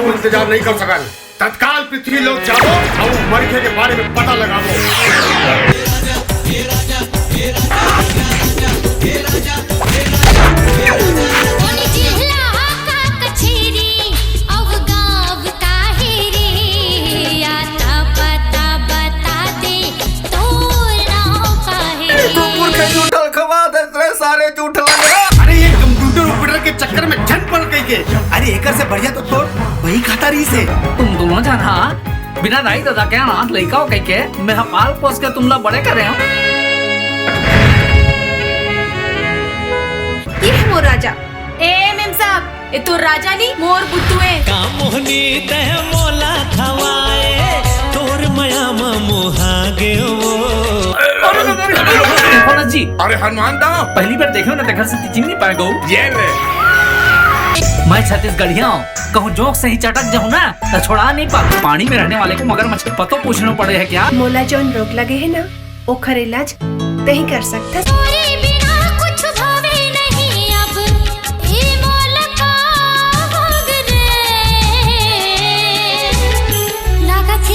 और इंतजार नहीं कर सकन। तत्काल पृथ्वी लोग जाओ और मरखे के बारे में पता लगाओ। सारे झूठ लग रहा। अरे ये कंप्यूटर ऑपरेटर के चक्कर में झट पड़ गई के। अरे एकर से बढ़िया तो तोड़ वही खाता रही से। तुम दोनों जाना बिना दाई दादा के ना लड़का हो कह के मैं पाल पोस के तुम लोग बड़े कर रहे हो। ये है मोर राजा। ए मेम साहब ये तो राजा नहीं मोर बुद्धू है। कामोहनी तह मोला खवाए तोर मया मोहा गयो। जी अरे हनुमान दा पहली बार देखो ना देखा से चिन्ह नहीं पाए गो। ये ले मैं छत्तीसगढ़िया हूँ कहूँ जोक से ही चटक जाऊँ ना तो छोड़ा नहीं पा। पानी में रहने वाले को मगर मछली पतो पूछना पड़े है क्या। मोला जोन रोग लगे है ना ओखर इलाज नहीं कर सकता।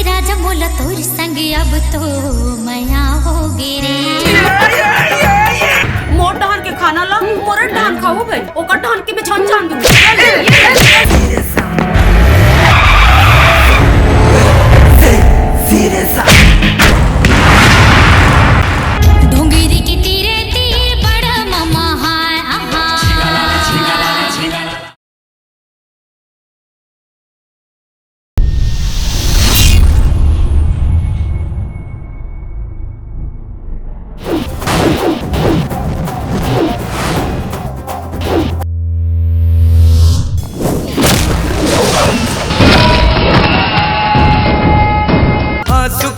राजा मोला तोर संग अब तो मया हो गिरे। मोर डान के खाना ला मोर डान खाओ भाई ओकर डान के में छन छान दूं। ढोंगरी के तीरे तीर बड़ा ममा हाय आहा।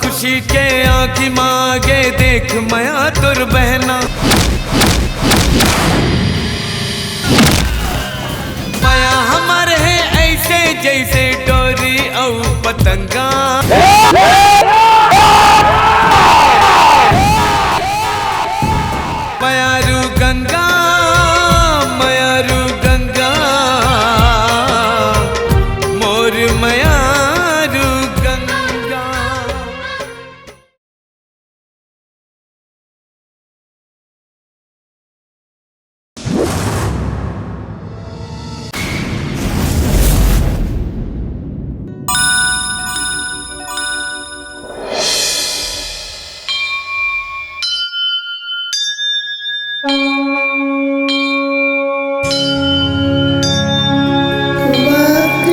खुशी के आँखी मांगे देख मया तुर बहना। मया हमारे है ऐसे जैसे डोरी और पतंगा। मयारू गंगा मयारू गंगा मोर मयारू गंगा।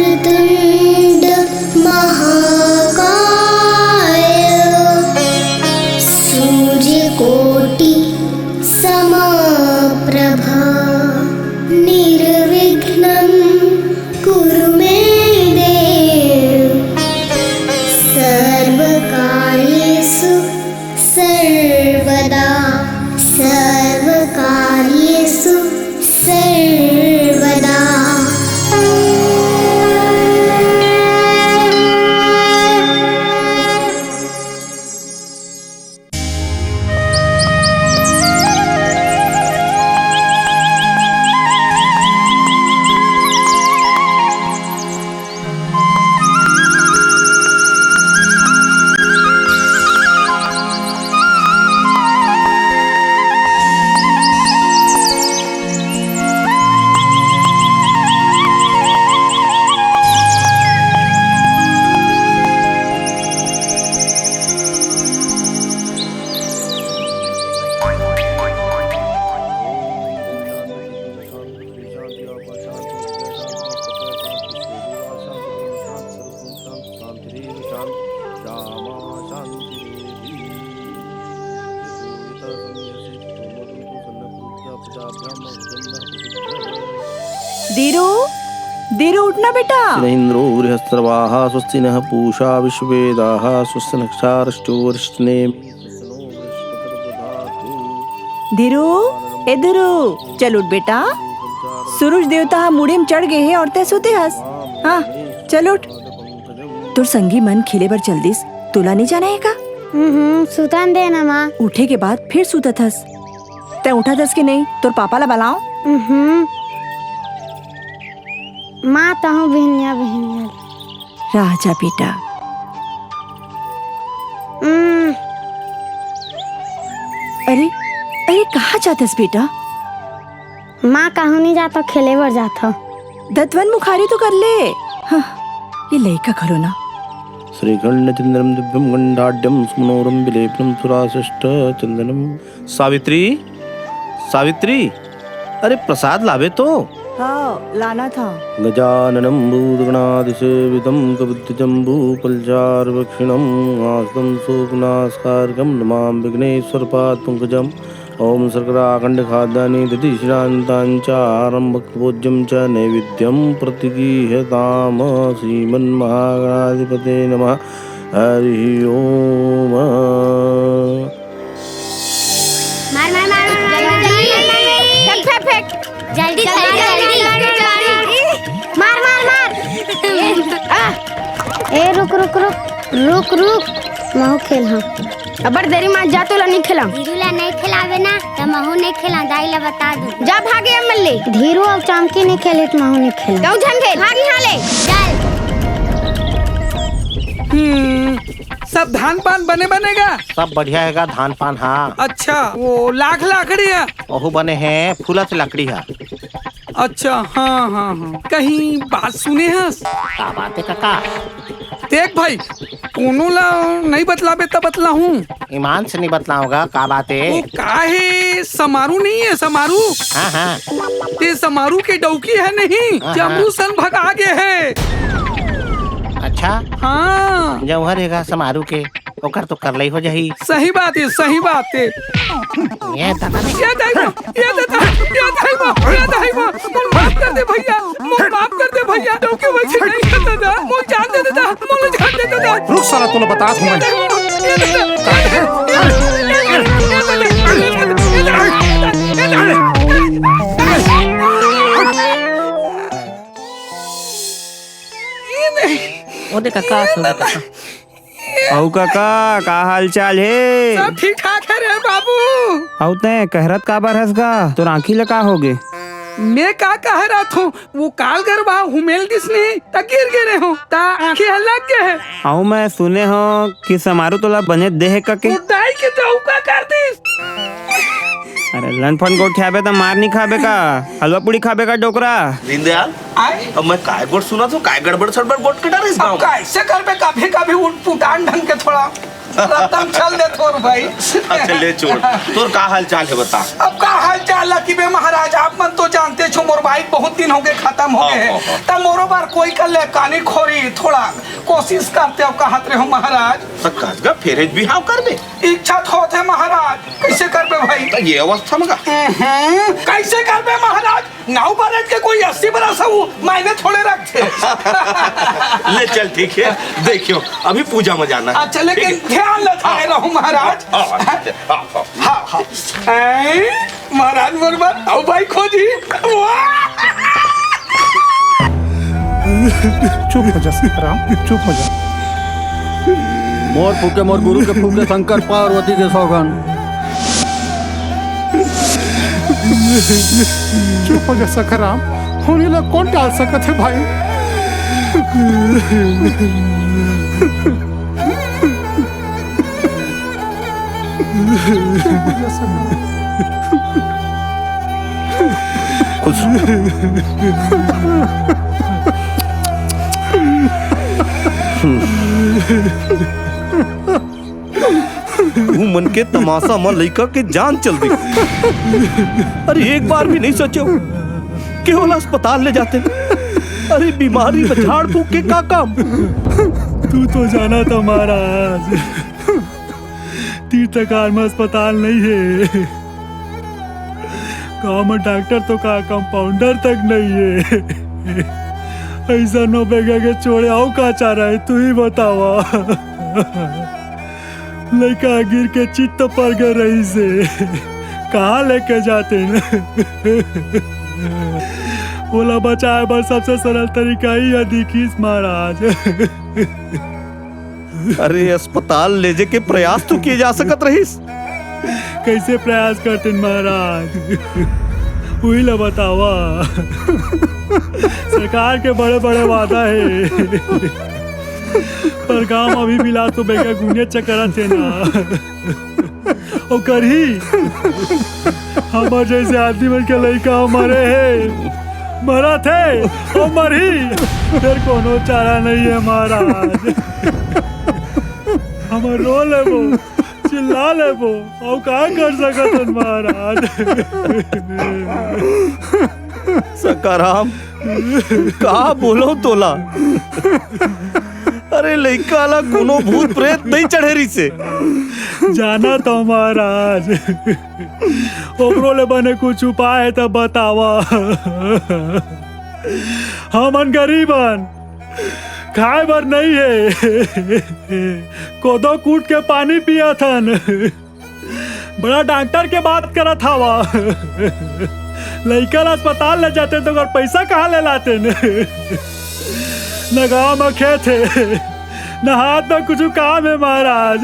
वक्रतुंड महाकाय सूर्यकोटि समप्रभा निर्विघ्नं कुरु मे देव सर्वकार्येषु सर्वदा सर्वकार्येषु सर्वदा। धीरू धीरू उठना बेटा। इंद्रो बृहस्पतिर्वाः स्वस्ति नः पूषा विश्ववेदाः स्वस्ति नक्षत्रश्चो वरिष्ठनेमिः। धीरू ए धीरू चल उठ बेटा। सूरज देवता मुड़ी में चढ़ गए हैं और तय सोते हस। हाँ चल उठ। तुर संगी मन खिले बर चल दिस तुला नहीं जाना है का। सुतन देना माँ। उठे के बाद फिर सुतत हस। तय उठा दस के नहीं तोर पापा ला बुलाओ। माँ तहु बहनिया बहनिया राजा बेटा। अरे अरे कहाँ जातस बेटा? माँ कहूँ नहीं जाता, खेले बर जाता। दतवन मुखारी तो कर ले। हाँ, ये लड़का करो ना। श्रीखंड चंद्रम दिव्यम गंडाढ्यम सुमनोरम विलेपनम सुराशिष्ट चंदनम। सावित्री, सावित्री, अरे प्रसाद लावे तो। हाँ लाना था। गजाननम भूतगणादिसेवितं कपित्थजम्बूफलचारुभक्षिणं आस्तं शोकनाशकारकं नमामि विघ्नेश्वरपादपङ्कजम्। ओम शर्कराखण्डखाद्यानि दधिश्रान्तानि च आरम्भक्तभोज्यं च नैवेद्यं प्रतिगृह्यताम् श्रीमन्महागणाधिपते नमः। हरि ओम। मार मार मार फेंक फेंक जल्दी मार मार मार। ए रुक रुक रुक रुक रुक महू खेल। हाँ अबर देरी मार जा तो नहीं खिला। धीरूला नहीं खिलावे ना तो महू नहीं खिला। दाई ला बता दो। जा भागे एमएलए। धीरू और चामकी नहीं खेले तो महू नहीं खेला। क्यों झन खेल भाग यहाँ ले चल। सब धान पान बने बनेगा। सब बढ़िया हैगा धान पान। हाँ अच्छा वो लाख लाकड़ी है। ओहू बने हैं फूलत लकड़ी है। अच्छा हाँ हाँ हाँ कहीं बात सुने हैं। का बात है काका? देख भाई कोनो ला नहीं बतलाबे तब बतला हूँ। ईमान से नहीं बतलाऊंगा। का बात है? वो काहे समारू नहीं है समारू। हाँ हाँ ते समारू के डौकी है नहीं। जम्मू सन भगा गए है। अच्छा हाँ जौहर हैगा समारू के ओकर तो कर लई हो जाही। सही बात है सही बात है। ये दादा ने ये दाई मोल माफ कर दे भैया। मोल माफ कर दे भैया। डौकी वैसे नहीं करता था। मोल जान दे देता। मोल जान दे देता। रुक साला तूने बता दूं ओ देखा का औ काका का हाल चाल है? सब ठीक ठाक है रे बाबू। औ ते कहरत का बार हंस गा तो आँखी लगा होगे। मैं का कह रहा था वो काल गरबा हुमेल दिसने ता गिर गिरे हो ता आंखें लग गए है। औ मैं सुने हो कि समारू तोला बने देह का के उदाई के तो का कर दिस। अरे लनफन को उठाबे तो मार नहीं खाबे का हलवा पूड़ी खाबे का डोकरा। दीनदयाल आए अब मैं काय गोट सुना तो काय गड़बड़ सड़बड़ गोट के डर इस गाँव। कैसे कर पे कभी कभी उठ पुटान ढंग के थोड़ा रत्तम चल दे थोर भाई। अच्छा ले छोड़ तोर का हाल चाल है बता। अब का हाल चाल कि बे महाराज आप मन तो जानते छो मोर भाई बहुत दिन हो गए खत्म हो गए तब मोरो बार कोई कर ले कानी खोरी थोड़ा कोशिश करते अब कहत रहे हो महाराज। काज का फेरेज भी हाव कर दे। इच्छा तो थे महाराज कैसे कर बे भाई। तो ये अवस्था में कैसे कर बे महाराज। नाव बरत के कोई 80 बरस हो मायने थोड़े रखते। ले चल ठीक है देखियो अभी पूजा में जाना। अच्छा लेकिन ध्यान लगे रहो महाराज। महाराज बरबर आओ भाई खोजी। चुप हो जा राम चुप हो जा। मोर फूके मोर गुरु के फूके शंकर पार्वती के सौगन। चुप हो जा सखराम होने लग कौन डाल सकत है भाई। तू मन के तमाशा में लइका के जान चल दी। अरे एक बार भी नहीं सोचो केवल अस्पताल ले जाते। अरे बीमारी में झाड़ फूक के का काम। तू तो जाना था महाराज तीर्थकार में अस्पताल नहीं है। गाँव में डॉक्टर तो का कंपाउंडर तक नहीं है। ऐसा नो बेगा के छोड़े आओ का चाह रहा है तू ही बतावा। लड़का गिर के चित्त पर गए रही से कहाँ लेके जाते न। बोला बचाए बस सबसे सरल तरीका ही है दिखीस महाराज। अरे अस्पताल ले जे के प्रयास तो किए जा सकत रहीस। कैसे प्रयास करते महाराज वही ला बतावा। सरकार के बड़े बड़े वादा है पर काम अभी मिला तो बेगा गुने चकरा थे ना ओ करही हमारे जैसे आदमी बन के लड़का मरे है मरा थे ओ मरी फिर कोनो चारा नहीं है महाराज हम रो ले वो चिल्ला ले वो और क्या कर सकत महाराज सकाराम कहा बोलो तोला अरे लइका ला कोनो भूत प्रेत नहीं चढ़ेरी से जाना तो महाराज ओकरो ले बने कुछ उपाय है तो बतावा हमन गरीबन खाए बर नहीं है कोदो कूट के पानी पिया थन बड़ा डॉक्टर के बात करा था लड़का अस्पताल ले जाते तो अगर पैसा कहाँ ले लाते न गाँव में खेत है न हाथ में कुछ काम है महाराज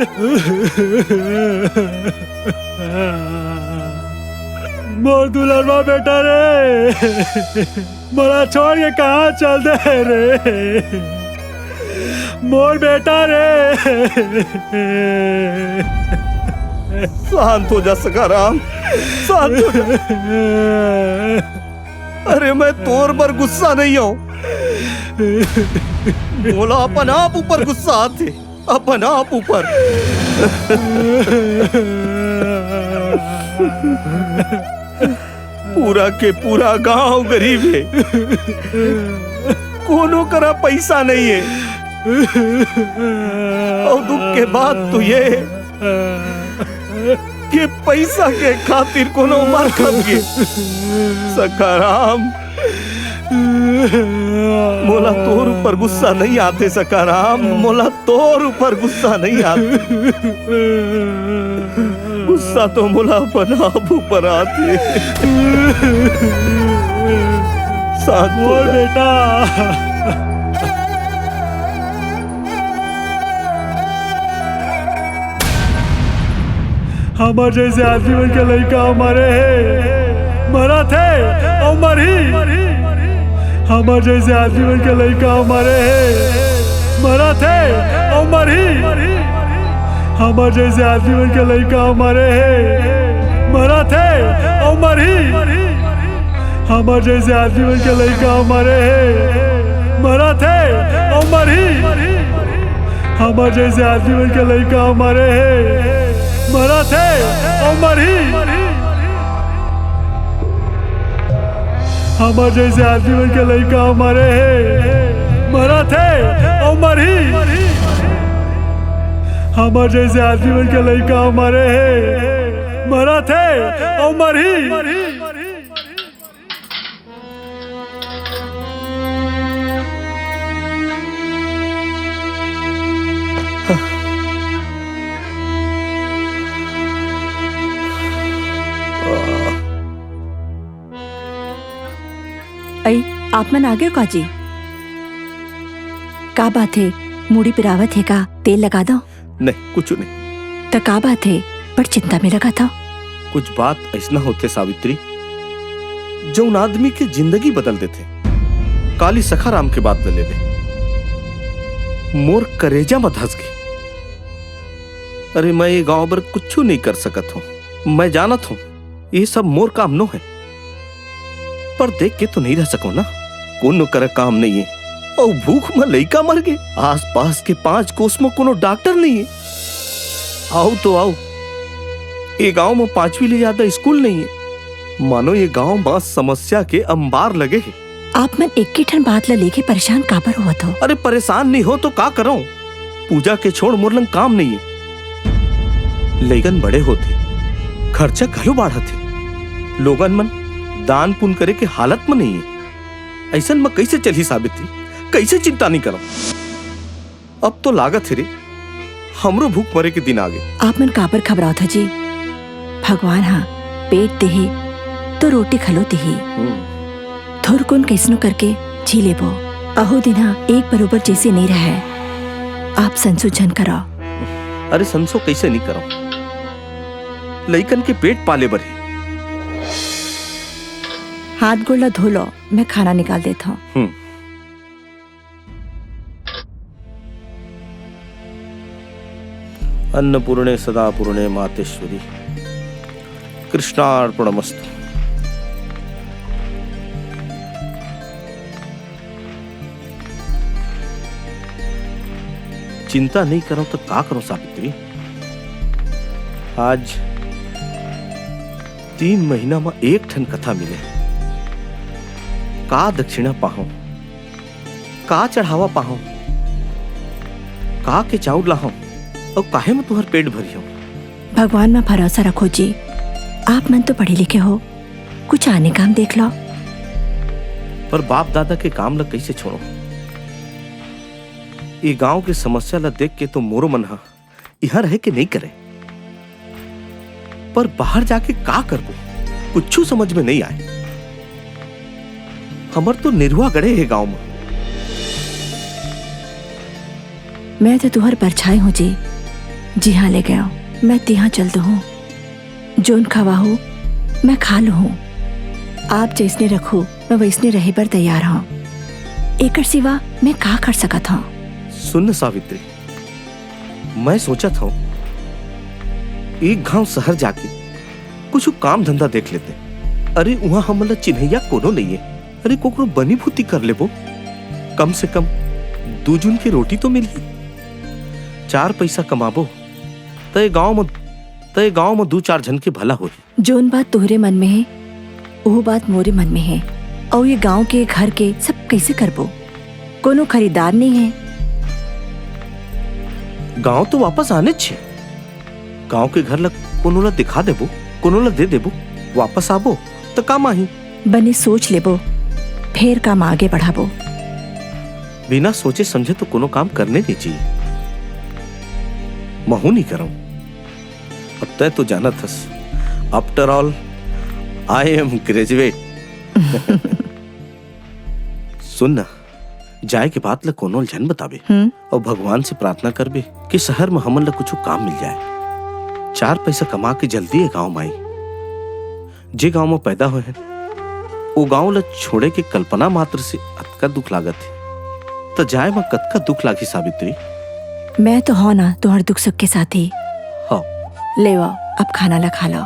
मोर दुलरवा बेटा रे मोरा छोड़ के कहाँ चल दे रे मोर बेटा रे शांत हो जा सकाराम शांत हो जा अरे मैं तोर पर गुस्सा नहीं हूं बोला अपन आप ऊपर गुस्सा आते अपन आप ऊपर पूरा के पूरा गांव गरीब है कोनो करा पैसा नहीं है और दुख के बाद तो ये कि पैसा के खातिर कोनो मार खप के सकाराम मोला तोर ऊपर गुस्सा नहीं आते सकाराम मोला तोर ऊपर गुस्सा नहीं आते गुस्सा तो मोला अपन आप ऊपर आते साथ मोर बेटा हमारे जैसे आदमी बन के लड़का हमारे है मरा थे और मरी हमारे जैसे आदमी बन के लड़का हमारे है मरा थे और मरी हमारे जैसे आदमी बन के लड़का हमारे है मरा थे और मरी हमारे जैसे आदमी बन के लड़का हमारे है मरा थे और मरी हमारे जैसे आदमी बन के लड़का हमारे है मरा थे और मरी हमारे जैसे आदमी बन के लड़का हमारे है मरा थे और मरी हमारे जैसे आदमी बन के लड़का हमारे है मरा थे और मरी आप मन आगे काजी का बात है मूड़ी पिरावत है का तेल लगा दो नहीं कुछ नहीं तो का बात है पर चिंता में लगा था कुछ बात ऐसा होते सावित्री जो उन आदमी की जिंदगी बदल देते काली सखाराम के बात ले ले मोर करेजा मत हंस गई अरे मैं ये गांव पर कुछ नहीं कर सकत हूँ मैं जानत हूँ ये सब मोर काम नो है पर देख के तो नहीं रह सको ना कोनो कर काम नहीं है और भूख में लइका मर गए आस पास के 5 कोस में कोनो डॉक्टर नहीं है आओ तो आओ ये गांव में 5वीं ले ज्यादा स्कूल नहीं है मानो ये गांव में समस्या के अंबार लगे है आप मन एक ठन बात ला लेके परेशान काबर हुआ था अरे परेशान नहीं हो तो का करो पूजा के छोड़ मोरलंग काम नहीं है लेकिन बड़े होते खर्चा घलो बढ़ा थे लोगन मन दान पुण्य करे के हालत में नहीं है ऐसा में कैसे चली सावित्री कैसे चिंता नहीं करो अब तो लागत है रे हमरो भूख मरे के दिन आ गए आप मन काबर घबराओ था जी भगवान हाँ पेट देही तो रोटी खलो देही थोर कुन कैसनो करके जी लेबो अहो दिन हाँ एक बरोबर जैसे नहीं रहा है आप संसो जन करो अरे संसो कैसे नहीं करो लइकन के पेट पाले बरे हाथ गोला धो लो मैं खाना निकाल देता हूँ अन्नपूर्णे सदा पूर्णे मातेश्वरी कृष्णार्पणमस्तु। चिंता नहीं करो तो का करो सावित्री। आज 3 महीना में एक ठन कथा मिले। का दक्षिणा पाहो, का चढ़ावा पाहो, का के चाउर लाहो और काहे में तुहर पेट भरी हो। भगवान में भरोसा रखो जी। आप मन तो पढ़े लिखे हो, कुछ आने काम देख लो। पर बाप दादा के काम ला कैसे छोड़ो। ये गांव की समस्या ला देख के तो मोरो मन हा यहाँ रहे के नहीं करे, पर बाहर जाके का करबो कुछ समझ में नहीं आए। हमर तो निर्वाह गड़े है गांव में। मैं तो तुहर परछाई हूँ जी। जी हाँ ले गया मैं तिहा चल दो हूँ। जोन खवा हो मैं खा लू हूँ। आप जैसने रखो मैं वैसने रहे पर तैयार हूँ। एकर सिवा मैं का कर सकत हूँ। सुन सावित्री, मैं सोचा था एक गांव शहर जाके कुछ काम धंधा देख लेते। अरे वहां हमला चिन्हैया कोनो नहीं है। अरे कोकरो बनी भूती कर लेबो, कम से कम 2 जून की रोटी तो मिली। 4 पैसा कमाबो तय गांव में 2-4 जन के भला हो। जोन बात तोहरे मन में है वो बात मोरे मन में है। और ये गांव के घर के सब कैसे करबो। कोनो खरीदार नहीं है। गांव तो वापस आने छे। गांव के घर ला कोनो ला दिखा देबो, कोनो ला दे देबो, वापस आबो तो काम आही। बने सोच लेबो फिर काम आगे बढ़ाबो। बिना सोचे समझे तो कोनो काम करने नहीं चाहिए। महू नहीं करूं। अब तय तो जाना थस, after all I am graduate. सुन ना, जाए के बाद ला कोनो जन बताबे और भगवान से प्रार्थना करबे कि शहर में हमन ला कुछ काम मिल जाए। 4 पैसा कमा के जल्दी है गांव में आई। जे गांव में पैदा हुए हैं वो गांव ला छोड़े के कल्पना मात्र से अतका दुख लागत है। तो जाए में कतका दुख लागी सावित्री। मैं तो हो ना तुम्हारे दुख सुख के साथ ही। हाँ ले आओ अब खाना ला खा लो।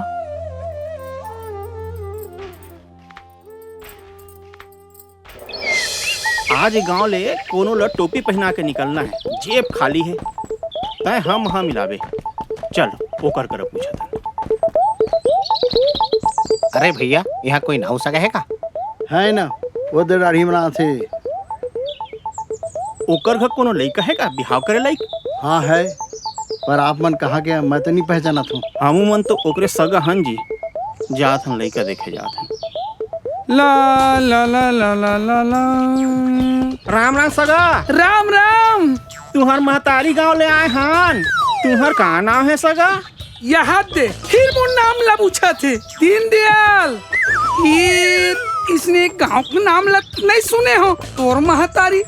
आज गांव ले कोनो ला टोपी पहना के निकलना है। जेब खाली है तय हम वहाँ मिलावे। चल ओकर कर पूछा था। अरे भैया यहाँ कोई नाव सगा है का? है ना, वो तो दाढ़ी बना थे। ओकर घर कोनो लइका है का बिहाव करे लायक? हाँ है, पर आप मन कहाँ के मैं तो नहीं पहचाना था। हमू मन तो ओकरे सगा हन जी। जात हन लइका देखे जात हन। ला ला ला ला ला ला ला। राम राम सगा। राम राम। तुहर महतारी गांव ले आए हन। तुहर का नाम है सगा? यहाँ दे फिर वो नाम ला पूछा थे। दीनदयाल। ये इसने गांव का नाम ला नहीं सुने हो तोर महतारी।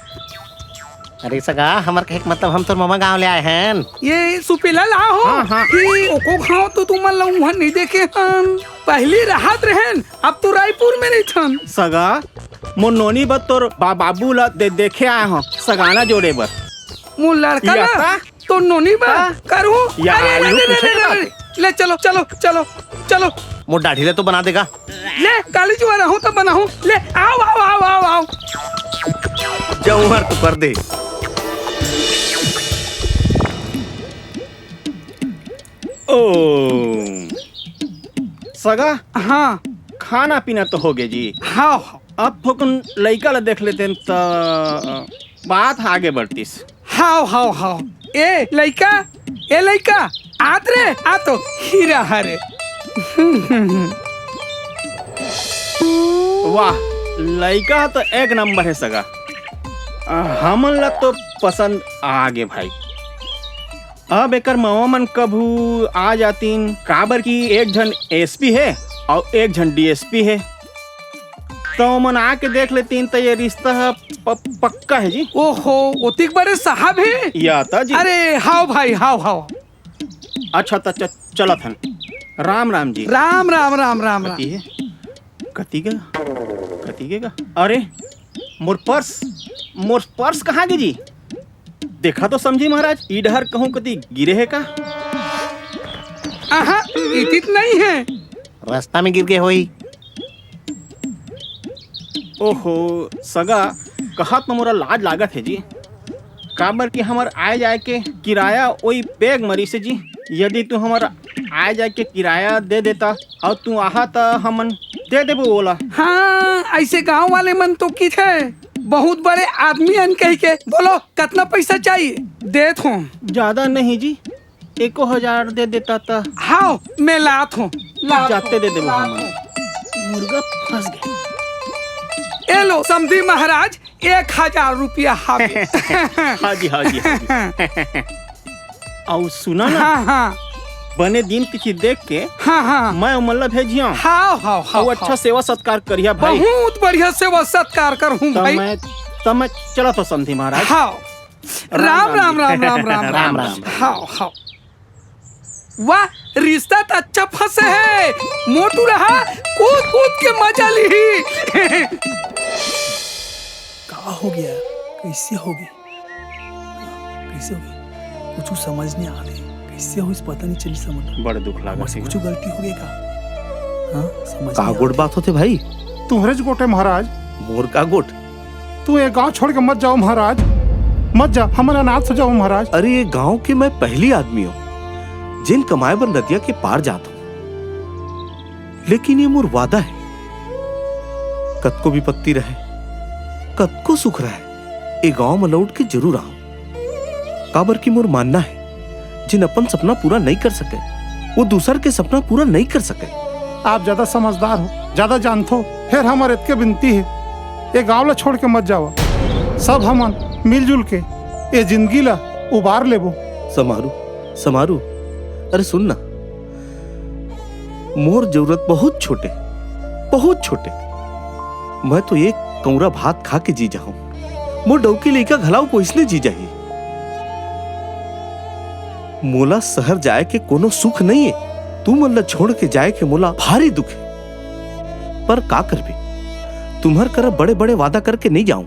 अरे सगा हमार कहे मतलब हम तो मामा गांव ले आए हैं। ये सुपेला ला हो। हाँ। कि ओको गांव तो तुम वहाँ नहीं देखे हन। पहली राहत रहन, अब तो रायपुर में नहीं थन। सगा मोर नोनी बत तोर बाबू ला देखे आए हो सगाना जोड़े बर। मु लड़का ना तो नोनी बा करू। ले चलो चलो चलो चलो। मोर दाढ़ी ले तो बना देगा। ले काली जुआ रहो तो बनाओ। ले आओ आओ आओ आओ आओ। जाऊँ हर तो कर दे। ओ सगा हाँ खाना पीना तो हो गए जी। हाँ अब थोकन लइका ला देख लेते हैं तो बात आगे बढ़तीस। How how how. ए लइका आत रे आ तो हीरा हरे। वाह लइका तो एक नंबर है सगा। हमन ला तो पसंद आगे भाई। अब एकर मामा मन कभू आ जातीन काबर की एक जन एसपी है और एक जन डीएसपी है तो मन आके देख लेतीन तो ये रिश्ता पक्का है जी। ओहो ओतिक बड़े साहब है या था जी। अरे हाउ भाई हाउ। अच्छा तो चला थन। राम राम जी। राम राम राम राम राम। कती का अरे मोर पर्स कहाँ गई जी? देखा तो समझी महाराज इधर कहूँ कति गिरे है का? आहा इतित नहीं है। रास्ता में गिर गए होई। ओहो सगा कहा तो मोरा लाज लागत है जी। काबर कि हमार आए जाए के किराया वही पेग मरी से जी। यदि तू हमारा आए जाए के किराया दे देता और तू आहा तो हमन दे देबो बोला। हाँ ऐसे गांव वाले मन तो की थे बहुत बड़े आदमी अन कह के बोलो कितना पैसा चाहिए देत हूँ। ज्यादा नहीं जी 1000 दे देता था। हाँ मैं लात हूँ जाते दे देबो हमन। मुर्गा फंस गया। ए लो समझी महाराज 1000 रुपया हावी। हाँ जी हाँ जी हाँ जी। और सुना ना हाँ हाँ बने दिन तिथि देख के हाँ हाँ मैं उमल्ला भेजिया। हाँ हाँ हाँ अच्छा सेवा सत्कार करिया भाई। बहुत बढ़िया सेवा सत्कार कर हूँ भाई। तब मैं चला तो समझी महाराज। हाँ राम राम राम राम राम राम राम। हाँ हाँ वाह रिश्ता तो अच्छा फंसे है। मोटू रहा कूद कूद के मजा ली। क्या हो गया? कैसे होगी? कैसे होगी? कुछ समझ नहीं आ रही। कैसे हो इस पता नहीं चली समझ। बड़ा दुख लगा मुझसे कुछ गलती हो गई का? हाँ समझ का गोट बात होते भाई? तुम्हारे गोट है महाराज। मोर का गोट? तू ये गांव छोड़ के मत जाओ महाराज। मत जा हमारा अनाथ हो जाओ महाराज। अरे ये गांव के मैं पहली आदमी हूँ जिन कमाए बर नदिया के पार जाता हूँ। लेकिन ये मोर वादा है कद को विपत्ति रहे कद को सुख रहे ये गांव में लौट के जरूर आऊं। काबर की मोर मानना है जिन अपन सपना पूरा नहीं कर सके वो दूसर के सपना पूरा नहीं कर सके। आप ज्यादा समझदार हो ज्यादा जानते हो फिर हमारे इतके विनती है ये गांव ला छोड़ के मत जाओ। सब हम मिलजुल के ये जिंदगी ला उबार लेबो। समारू समारू अरे सुन ना मोर जरूरत बहुत छोटे मैं तो एक कौरा भात खा के जी जाऊं। मोर डौकी लेकर घलाव पोसने जी जाही। मोला शहर जाए के कोनो सुख नहीं है। तू मन छोड़ के जाए के मोला भारी दुख है। पर का करबे तुम्हार कर बड़े बड़े वादा करके नहीं जाऊं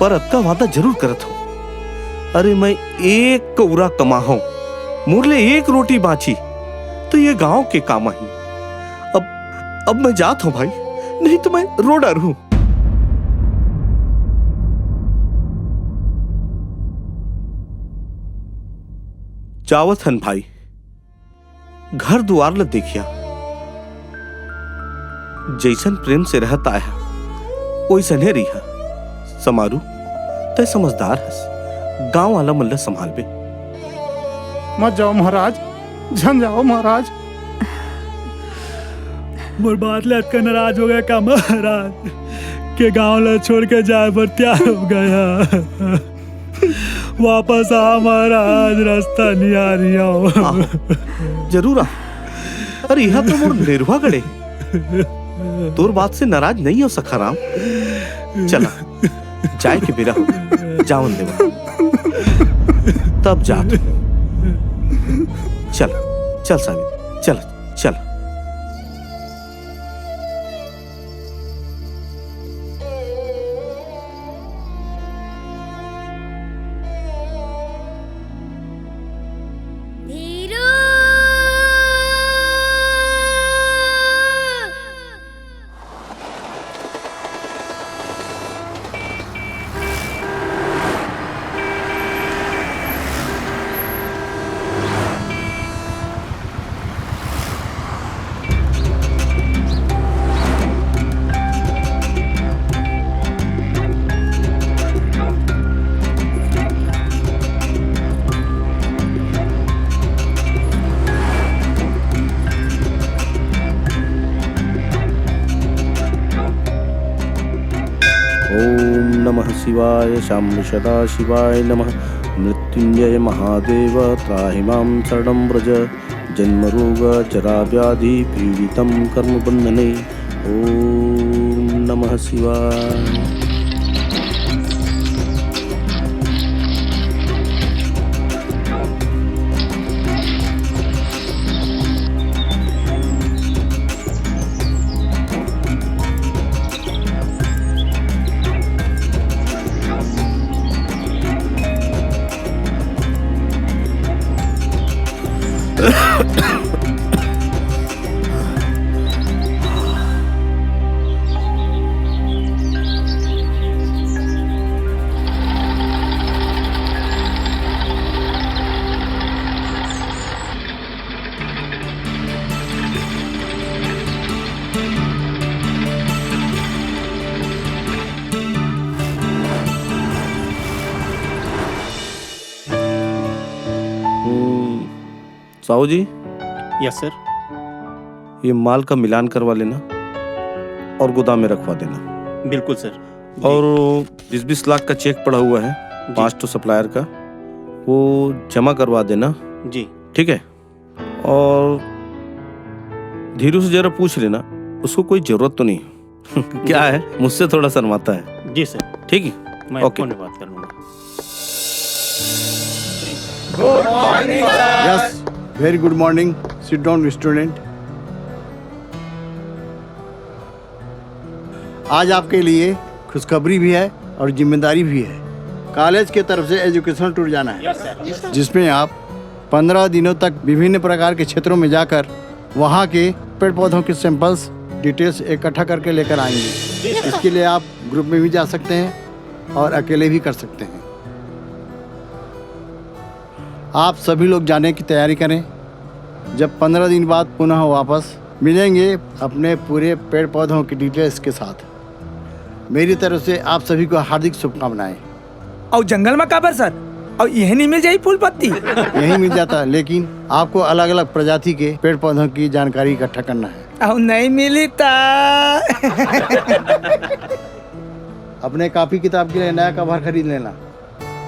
पर अक्का वादा जरूर करत हो। अरे मैं एक कौरा कमा हूं मुरले एक रोटी बाची तो ये गांव के काम ही। अब मैं जात हूं भाई नहीं तो मैं रो डर हूं। जावत हन भाई घर द्वार ल देखिया जैसन प्रेम से रहता है वैसन है रिहा। समारू तय समझदार हस गांव वाला मल्ला संभाल बे। मत जाओ महाराज जन जाओ महाराज। मोर बात ले अटका नाराज हो गया का महाराज के गांव ला छोड़ के जाए पर तैयार हो गया। वापस आ महाराज रास्ता नहीं आ रही हो। जरूर आ। अरे यहाँ तो मोर नेरुआ गड़े तोर बात से नाराज नहीं हो सका राम। चला जाए के बेरा हो जावन देवा तब जा। चल चल साबित चल चल। शिवाय शाम्ब सदा शिवाय नमः। मृत्युंजय महादेव त्राहि मां शरणं व्रज। जन्मरोग जराव्याधि पीडितं कर्मबन्धने। ओम नमः शिवाय। साहू जी। Yes sir. ये माल का मिलान करवा लेना और गोदाम में रखवा देना। बिल्कुल सर। और 20-20 लाख का चेक पड़ा हुआ है 5 तो सप्लायर का, वो जमा करवा देना। जी ठीक है। और धीरू से जरा पूछ लेना, उसको कोई जरूरत तो नहीं क्या है, मुझसे थोड़ा शर्माता है। जी सर। ठीक है, मैं ओके। फोन पे बात कर लूंगा। Yes, very good morning. Sit down student. आज आपके लिए खुशखबरी भी है और जिम्मेदारी भी है। कॉलेज के तरफ से एजुकेशनल टूर जाना है, जिसमें आप 15 दिनों तक विभिन्न प्रकार के क्षेत्रों में जाकर वहाँ के पेड़ पौधों के सैंपल्स डिटेल्स इकट्ठा करके लेकर आएंगे। इसके लिए आप ग्रुप में भी जा सकते हैं और अकेले भी कर सकते हैं। आप सभी लोग जाने की तैयारी करें। जब 15 दिन बाद पुनः वापस मिलेंगे अपने पूरे पेड़ पौधों की डिटेल्स के साथ। मेरी तरफ से आप सभी को हार्दिक शुभकामनाएं। और जंगल में काबर सर, और यही नहीं मिल जाए फूल पत्ती? यही मिल जाता, लेकिन आपको अलग अलग प्रजाति के पेड़ पौधों की जानकारी इकट्ठा करना है। और नहीं मिली ता अपने कॉपी किताब के लिए नया कवर खरीद लेना।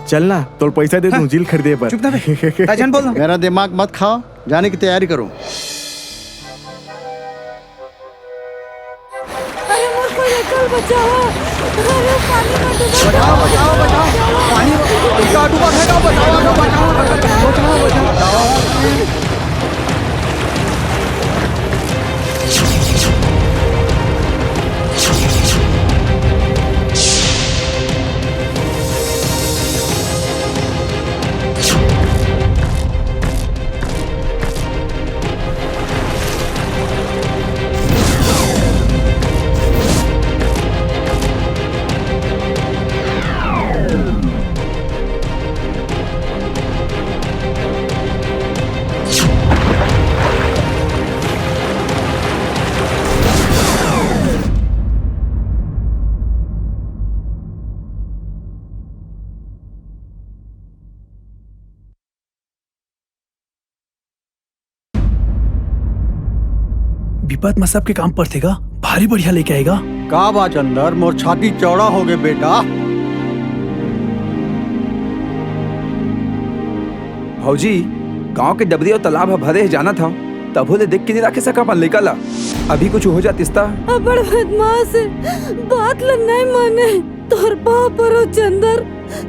चलना तो पैसा दे दूं जिल खरीदे पर। चुप ना बे, राजन बोल। मेरा दिमाग मत खाओ, जाने की तैयारी करो। विपत मसब के काम पर थेगा, भारी बढ़िया लेके आएगा। का बात अंदर मोर छाती चौड़ा हो गए बेटा। भौजी, गांव के डबरी और तालाब भरे जाना था, तब ले देख के नहीं रखे सका अपन लेकर ला। अभी कुछ हो जात इसता। बड़ बदमाश है, बात लन नहीं माने। तोर बाप और चंदर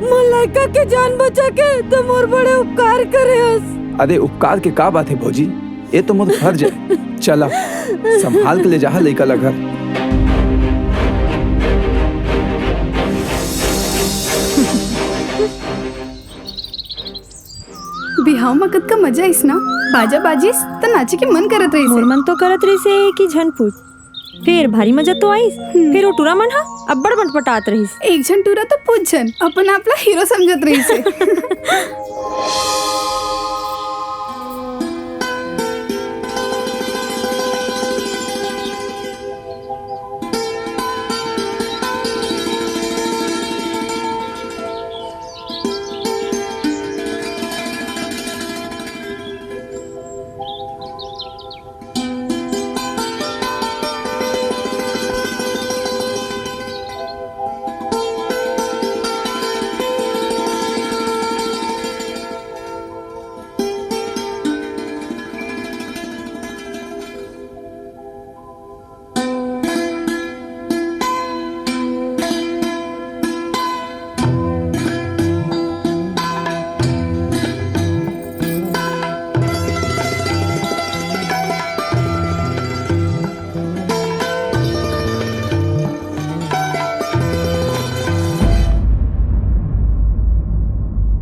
मलाइका के जान बचा के तो मोर बड़े उपकार करे हस। अरे उपकार के का बात है भौजी, ये तो मोर फर्ज है। चला संभाल के ले जा लेकर ला घर। बिहाव में कद का मजा इस ना, बाजा बाजिस तो नाचे के मन करत रही से। मन तो करत रही से कि झनपुर फिर भारी मजा तो आईस। फिर वो टूरा मन हा अब्बड़ बटपटात रहीस। एक झन टूरा तो पूछ झन अपन आपला हीरो समझत रही से।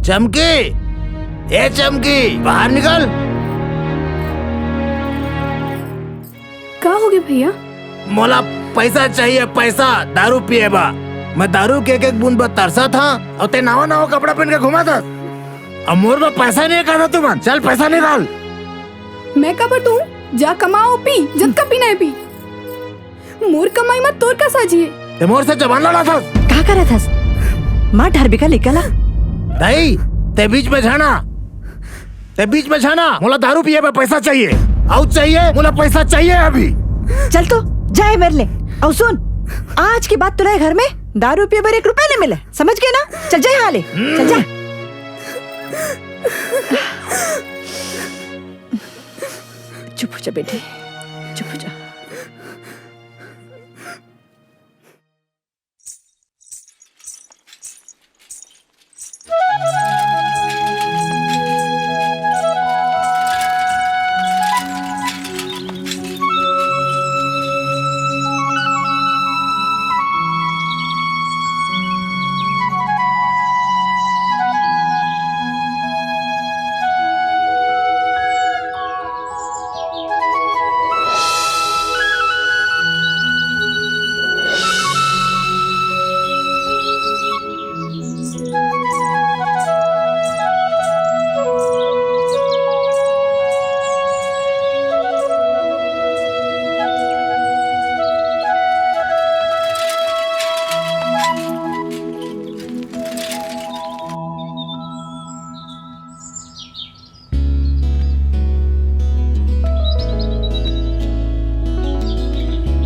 चमकी, ए चमकी, बाहर निकल। का हो गया भैया? मोला पैसा चाहिए, पैसा। दारू पिए बा। मैं दारू के एक बूंद बा तरसा था और ते नवा नवा कपड़ा पहन के घुमा था। अब मोर में पैसा नहीं कहा तू मन। चल पैसा निकाल। मैं कबर तू जा कमाओ पी, जब का पीना है पी। मोर कमाई मत तोर का साजिए। ते मोर से जबान लड़ा था। का करा थस? मां ढरबिका निकला। नहीं, ते बीच में जाना। ते बीच में छाना मोला दारू पिए पे पैसा चाहिए आउट चाहिए मोला पैसा चाहिए अभी। चल तो जाए मेरे ले। और सुन, आज के बाद तुरा घर में दारू पिए पर 1 रुपया नहीं मिले, समझ गए ना? चल जाए हाले, चल जा। चुप हो जा बेटी, चुप हो जा।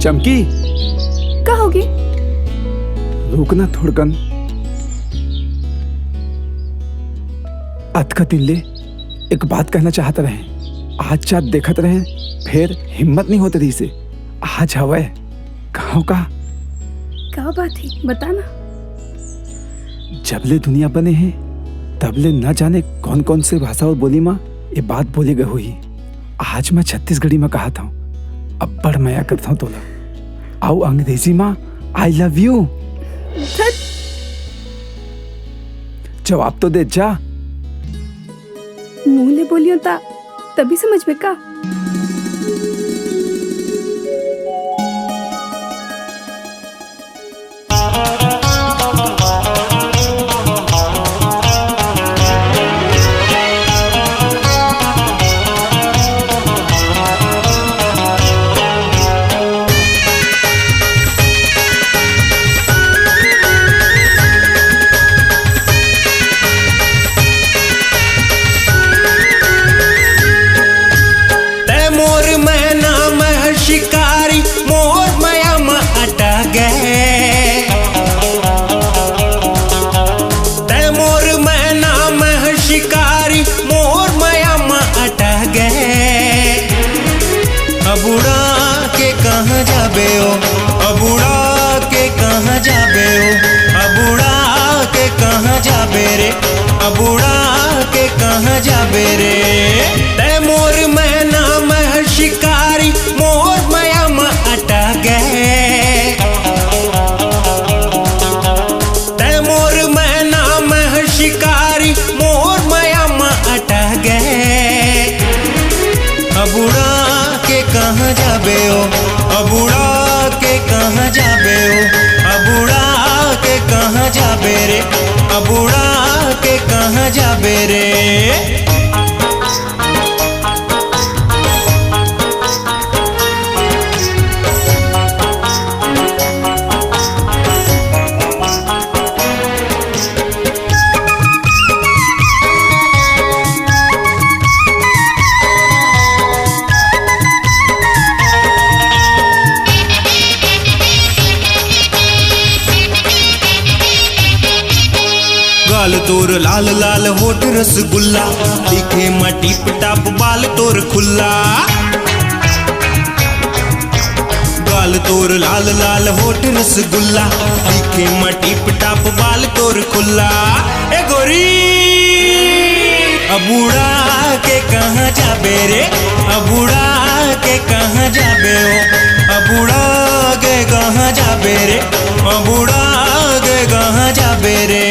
चमकी, क्या होगी? रुकना थोड़कन। अतका दिल्ले एक बात कहना चाहते रहे। आज चाँद देखत रहे, फिर हिम्मत नहीं होती रही से। आज हवे कहाँ का? क्या बात है, बताना। जबले दुनिया बने हैं तबले न जाने कौन कौन से भाषा और बोली माँ ये बात बोली गई हुई। आज मैं छत्तीसगढ़ी में कहा था, अब बड़ मया करता हूँ तोला। आओ अंग्रेजी माँ आई लव यू। जवाब तो दे जा। मुंह ले बोलियो ता तभी समझ में का। लाल लाल होठ रसगुल्ला, दिखे मटी पटाप बाल तोर खुल्ला। गाल तोर लाल लाल होठ रसगुल्ला, दिखे मटी पटाप बाल तोर खुल्ला। ए गोरी अबूढ़ा के कहाँ जाबे रे, अबूढ़ा के कहाँ जाबे हो, अबूढ़ा के कहाँ जाबे रे, अबूढ़ा के कहाँ जाबे रे।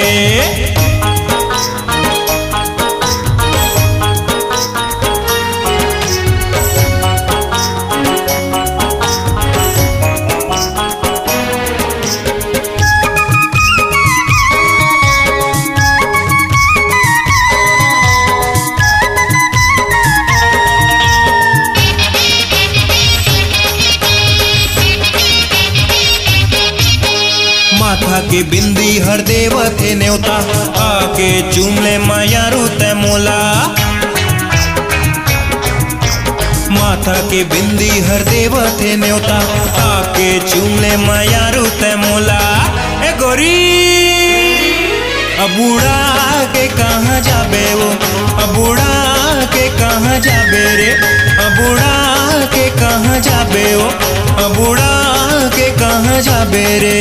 के बिंदी हर देवते न्योता, आके चूमले माया रूते मोला। के बिंदी हर देवते न्योता आके चूमले मायारू ते मोला ए गोरी अब उड़ा के कहाँ जाबे वो अब उड़ा के कहाँ जाबे रे अब उड़ा के कहाँ जाबे वो अब उड़ा के कहाँ जाबे रे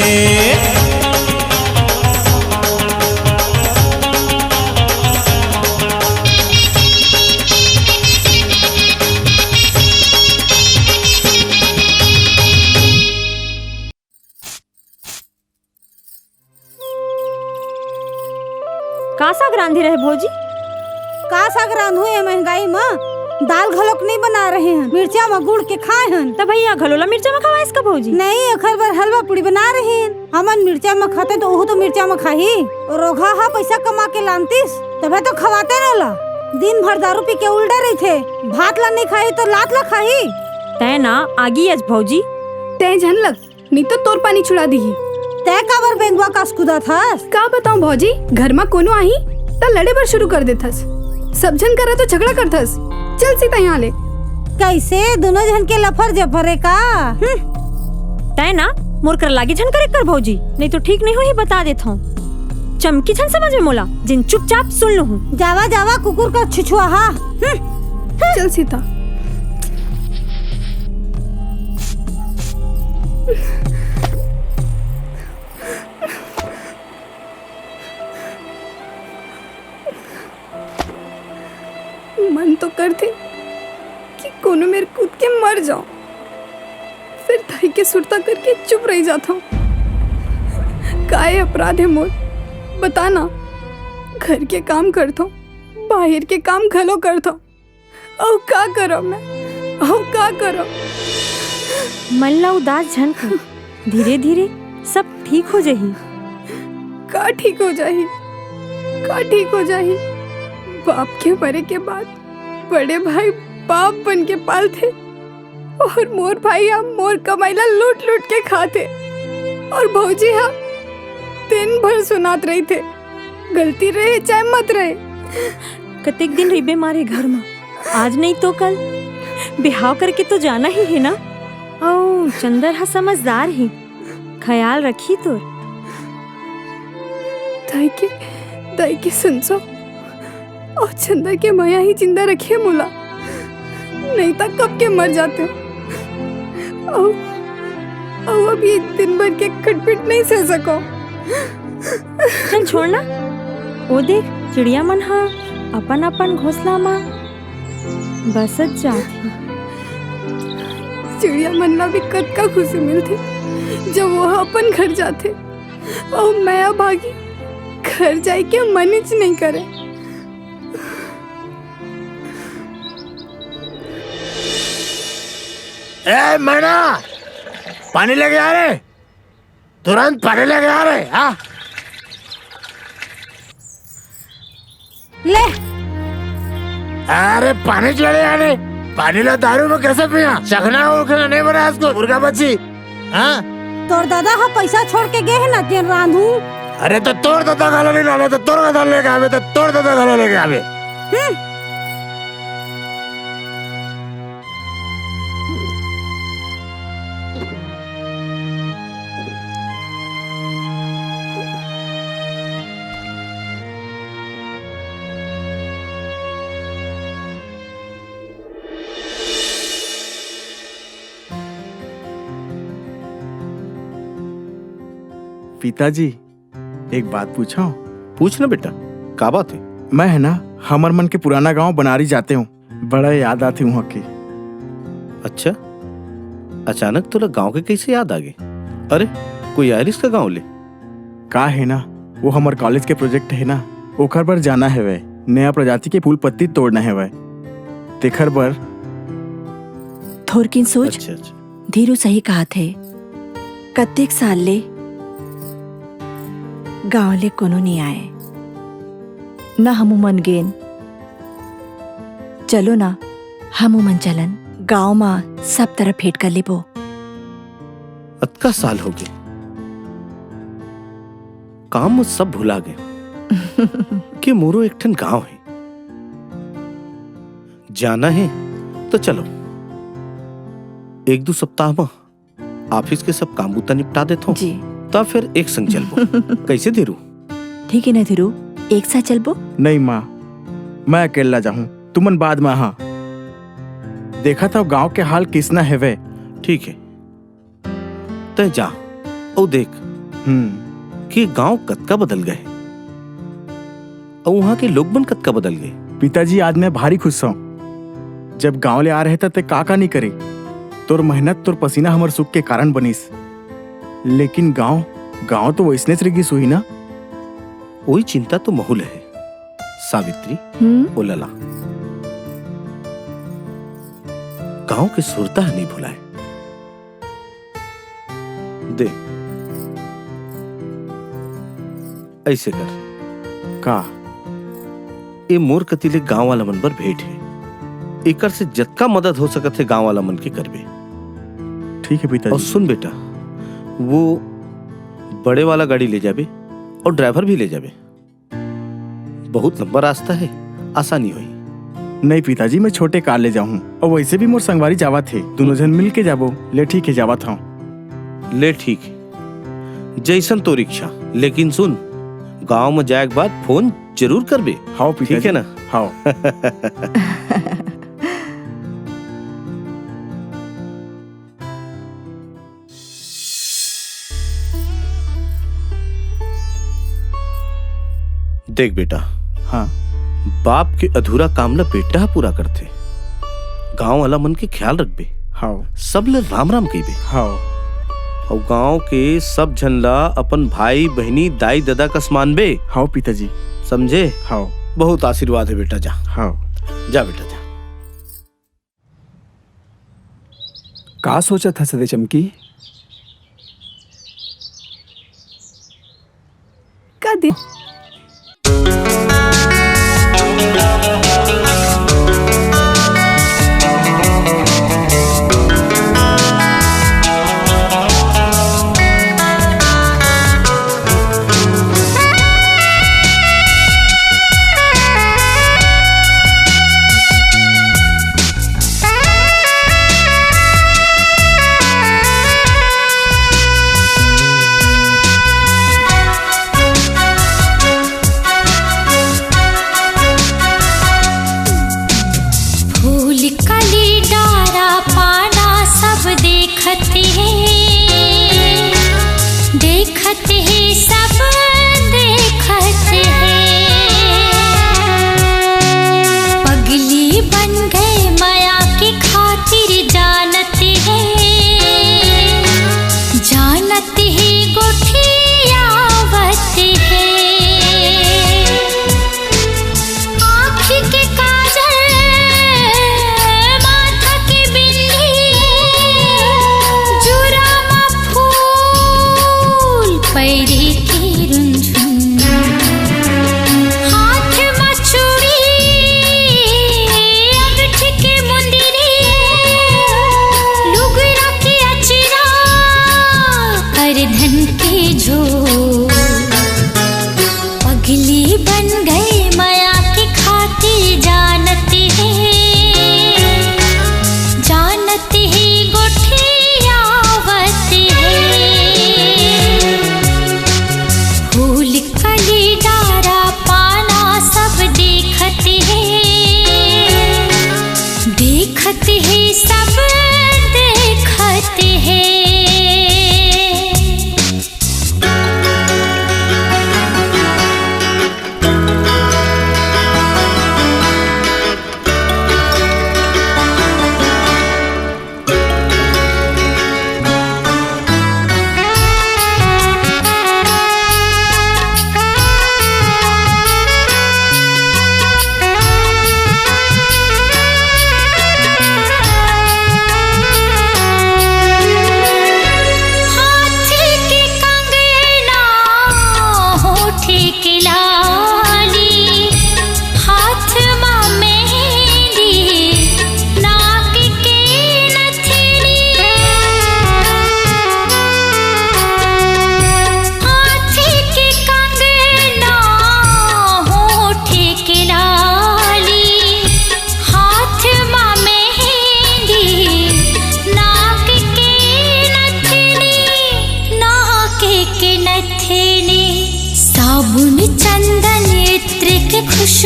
का साग रांधी रहे भौजी? का साग रांधो ये महंगाई में दाल घलोक नहीं बना रहे हैं, मिर्चा में गुड़ के खाए हैं। तब भैया घलोला मिर्चा में खवा इसका भौजी? नहीं, अखर बार हलवा पूड़ी बना रहे हैं। हमन मिर्चा में खाते तो वो तो मिर्चा में खाही। रोगा हा पैसा कमा के लानतीस तबे तो खवाते न ला। दिन भर दारू पी के उल्टे रही थे, भात ला नहीं खाई तो लात ला खाही। तय ना आगी आज भौजी तय झनलक नहीं तो तोर पानी छुड़ा दी। तय काबर बेंगवा का स्कूदा था? का बताऊं भौजी, घर में कोनो आही त लड़े बर शुरू कर देथस। सब जन करा तो झगड़ा करथस। चल सीता यहाँ ले। कैसे दोनों जन के लफर जफरे का? तय ना मोर कर लागी झन करे कर भौजी, नहीं तो ठीक नहीं हो ही बता देता हूँ। चमकी छन समझ में मोला जिन चुपचाप सुन लो हूँ। जावा जावा कुकुर का छुछुआ हा। चल सीता। मन तो करते कि कोनो मेरे कूद के मर जाओ, फिर धाई के सुरता करके चुप रह जाता हूँ। काय अपराध है मोर बताना। घर के काम करता हूँ, बाहर के काम घलो करता हूँ। औ का करो मैं, औ का करो। मन ला उदास झन कर, धीरे धीरे सब ठीक हो जाही। का ठीक हो जाही, का ठीक हो जाही। बाप के मरे के बाद बड़े भाई बाप बन के पालते और मोर भाई हम मोर कमाईला लूट लूट के खाते और भौजी हम दिन भर सुनात रही थे, गलती रहे चाहे मत रहे। कतेक दिन रिबे मारे घर में, आज नहीं तो कल बिहाव करके तो जाना ही है ना। ओ चंदर हा समझदार ही, ख्याल रखी तो। दाई के संसो और चंदा के माया ही जिंदा रखिए मोला, नहीं तो कब के मर जाते हो। अभी दिन भर के खटपिट नहीं सह सको। चल छोड़ना, वो देख चिड़िया मन हा अपन अपन घोंसला में बसत जाती। चिड़िया मन ला भी कद का खुशी मिलती जब वो अपन घर जाते और मैं भागी घर जाए के मन ही नहीं करे। ए मैना, पानी लेके आ रहे, तुरंत पानी लेके आ रहे। हाँ ले। अरे पानी चले आने, पानी ला दारू में कैसे पिया? चखना उखना नहीं बना इसको, मुर्गा बच्ची। हाँ तोर दादा हा पैसा छोड़ के गए है ना तेन रांधू। अरे तो तोड़ दादा गाला नहीं डाले तो तोड़ दादा लेके आवे, तो तोड़ दादा गाला लेके आवे। पिताजी एक बात पूछा? पूछ ना बेटा, का बात है? मैं है ना हमर मन के पुराना गांव बनारी जाते हूँ, बड़ा याद आती वहाँ की। अच्छा, अचानक तो गांव के कैसे याद आ गए? अरे कोई आयरिस का गांव ले का है ना, वो हमार कॉलेज के प्रोजेक्ट है ना, ओखर पर जाना है वे, नया प्रजाति के फूल पत्ती तोड़ना है वे, तेखर पर। थोरकिन सोच। अच्छा। धीरू सही कहा थे, कत्तेक साल ले गाँव ले कोनो नहीं आए न, हमू मन गेन। चलो ना हमू मन चलन, गाँव में सब तरफ फेट कर लेबो। अतका साल हो गए, काम में सब भुला गए कि मोरो एक ठन गांव है, जाना है तो चलो। एक दो सप्ताह में ऑफिस के सब काम बुता निपटा देता हूँ जी। तब फिर एक संग चलबो। कैसे धीरू? ठीक है ना धीरू, एक साथ चलबो। नहीं माँ, मैं अकेला जाऊं, तुमन बाद में। हाँ, देखा था गांव के हाल किसना है वे। ठीक है, तय जा और देख कि गांव कतका बदल गए और वहां के लोग बन कतका बदल गए। पिताजी, आज मैं भारी खुश हूँ। जब गांव ले आ रहे थे का नहीं करे, तोर मेहनत तोर पसीना हमर सुख के कारण बनिस। लेकिन गांव तो वैसने रगिस हुई ना। वही चिंता तो बहुल है सावित्री। ओ लला, गांव के सुरता नहीं भुलाए। दे ऐसे कर का ए मोर कतीले गांव वाला मन पर भेंट है। एकर से जतका मदद हो सकत है गांव वाला मन के करबे। ठीक है पिताजी। और सुन बेटा, वो बड़े वाला गाड़ी ले जाबे और ड्राइवर भी ले जाबे। बहुत लंबा रास्ता है, आसानी हुई। नहीं पिताजी, मैं छोटे कार ले जाऊं और वैसे भी मोर संगवारी जावा थे, दोनों जन मिल के जाबो। ले ठीक है, जावा था। ले ठीक है, जैसन तो रिक्शा। लेकिन सुन, गांव में जाए के बाद फोन जरूर करबे। हाँ ठीक है ना? हाँ। देख बेटा, हाँ, बाप के अधूरा काम ला बेटा पूरा करते। गांव वाला मन के ख्याल रखबे। हाँ। सब ले राम राम कहिबे। हाँ। और गांव के सब झन ला अपन भाई बहनी दाई दादा कस मानबे। हाँ पिताजी। समझे? हाँ। बहुत आशीर्वाद है बेटा। जा। हाँ। जा बेटा जा। का सोचा था सदे चमकी? का दे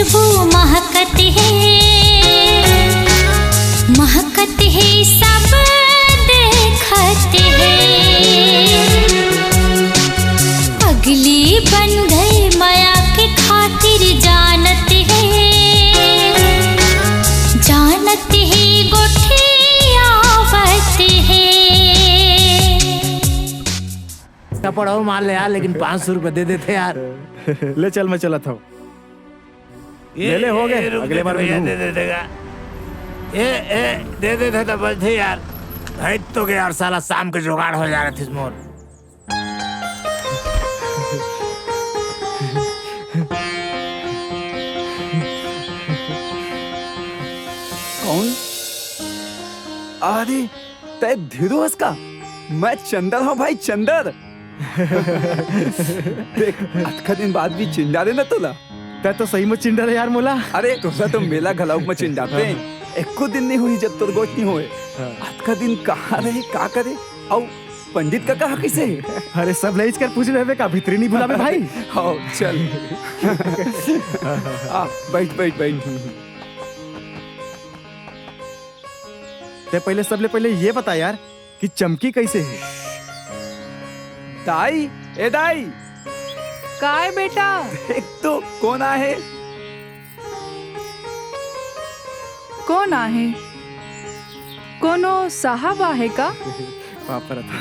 खुशबू महकत है सब देखत है। पगली बन गए माया के खातिर जानत है गोठियावत है। पढ़ाओ मान ले यार, लेकिन 500 रुपए दे देते यार। ले चल, मैं चला था। ले हो गए, अगले बार दे देगा। दे देते तो बस थे यार। भाई तो के यार साला शाम के जुगाड़ हो जा रहा थी मोर। कौन? अरे तय धीरू का? मैं चंदर हूँ भाई, चंदर। देख अतका दिन बाद भी चिंडा रे ना तुला। तय तो सही में चिंडा रे यार मोला। अरे तुझा तो मेला घलाऊ में चिंडाते हैं। एको दिन नहीं हुई जब तोर गोच नहीं हुए। अतका दिन कहाँ रहे, का करे? और पंडित का कहा किसे? अरे सब ले कर पूछ रहे का भीतरी नहीं बुला भाई। हाँ चल। बैठ बैठ बैठ। ते पहले सबले पहले ये बता यार कि चमकी कैसे है? दाई, ए दाई। काय बेटा? एक तो कौन आहे? कौन आहे? कोनो साहब आहे का?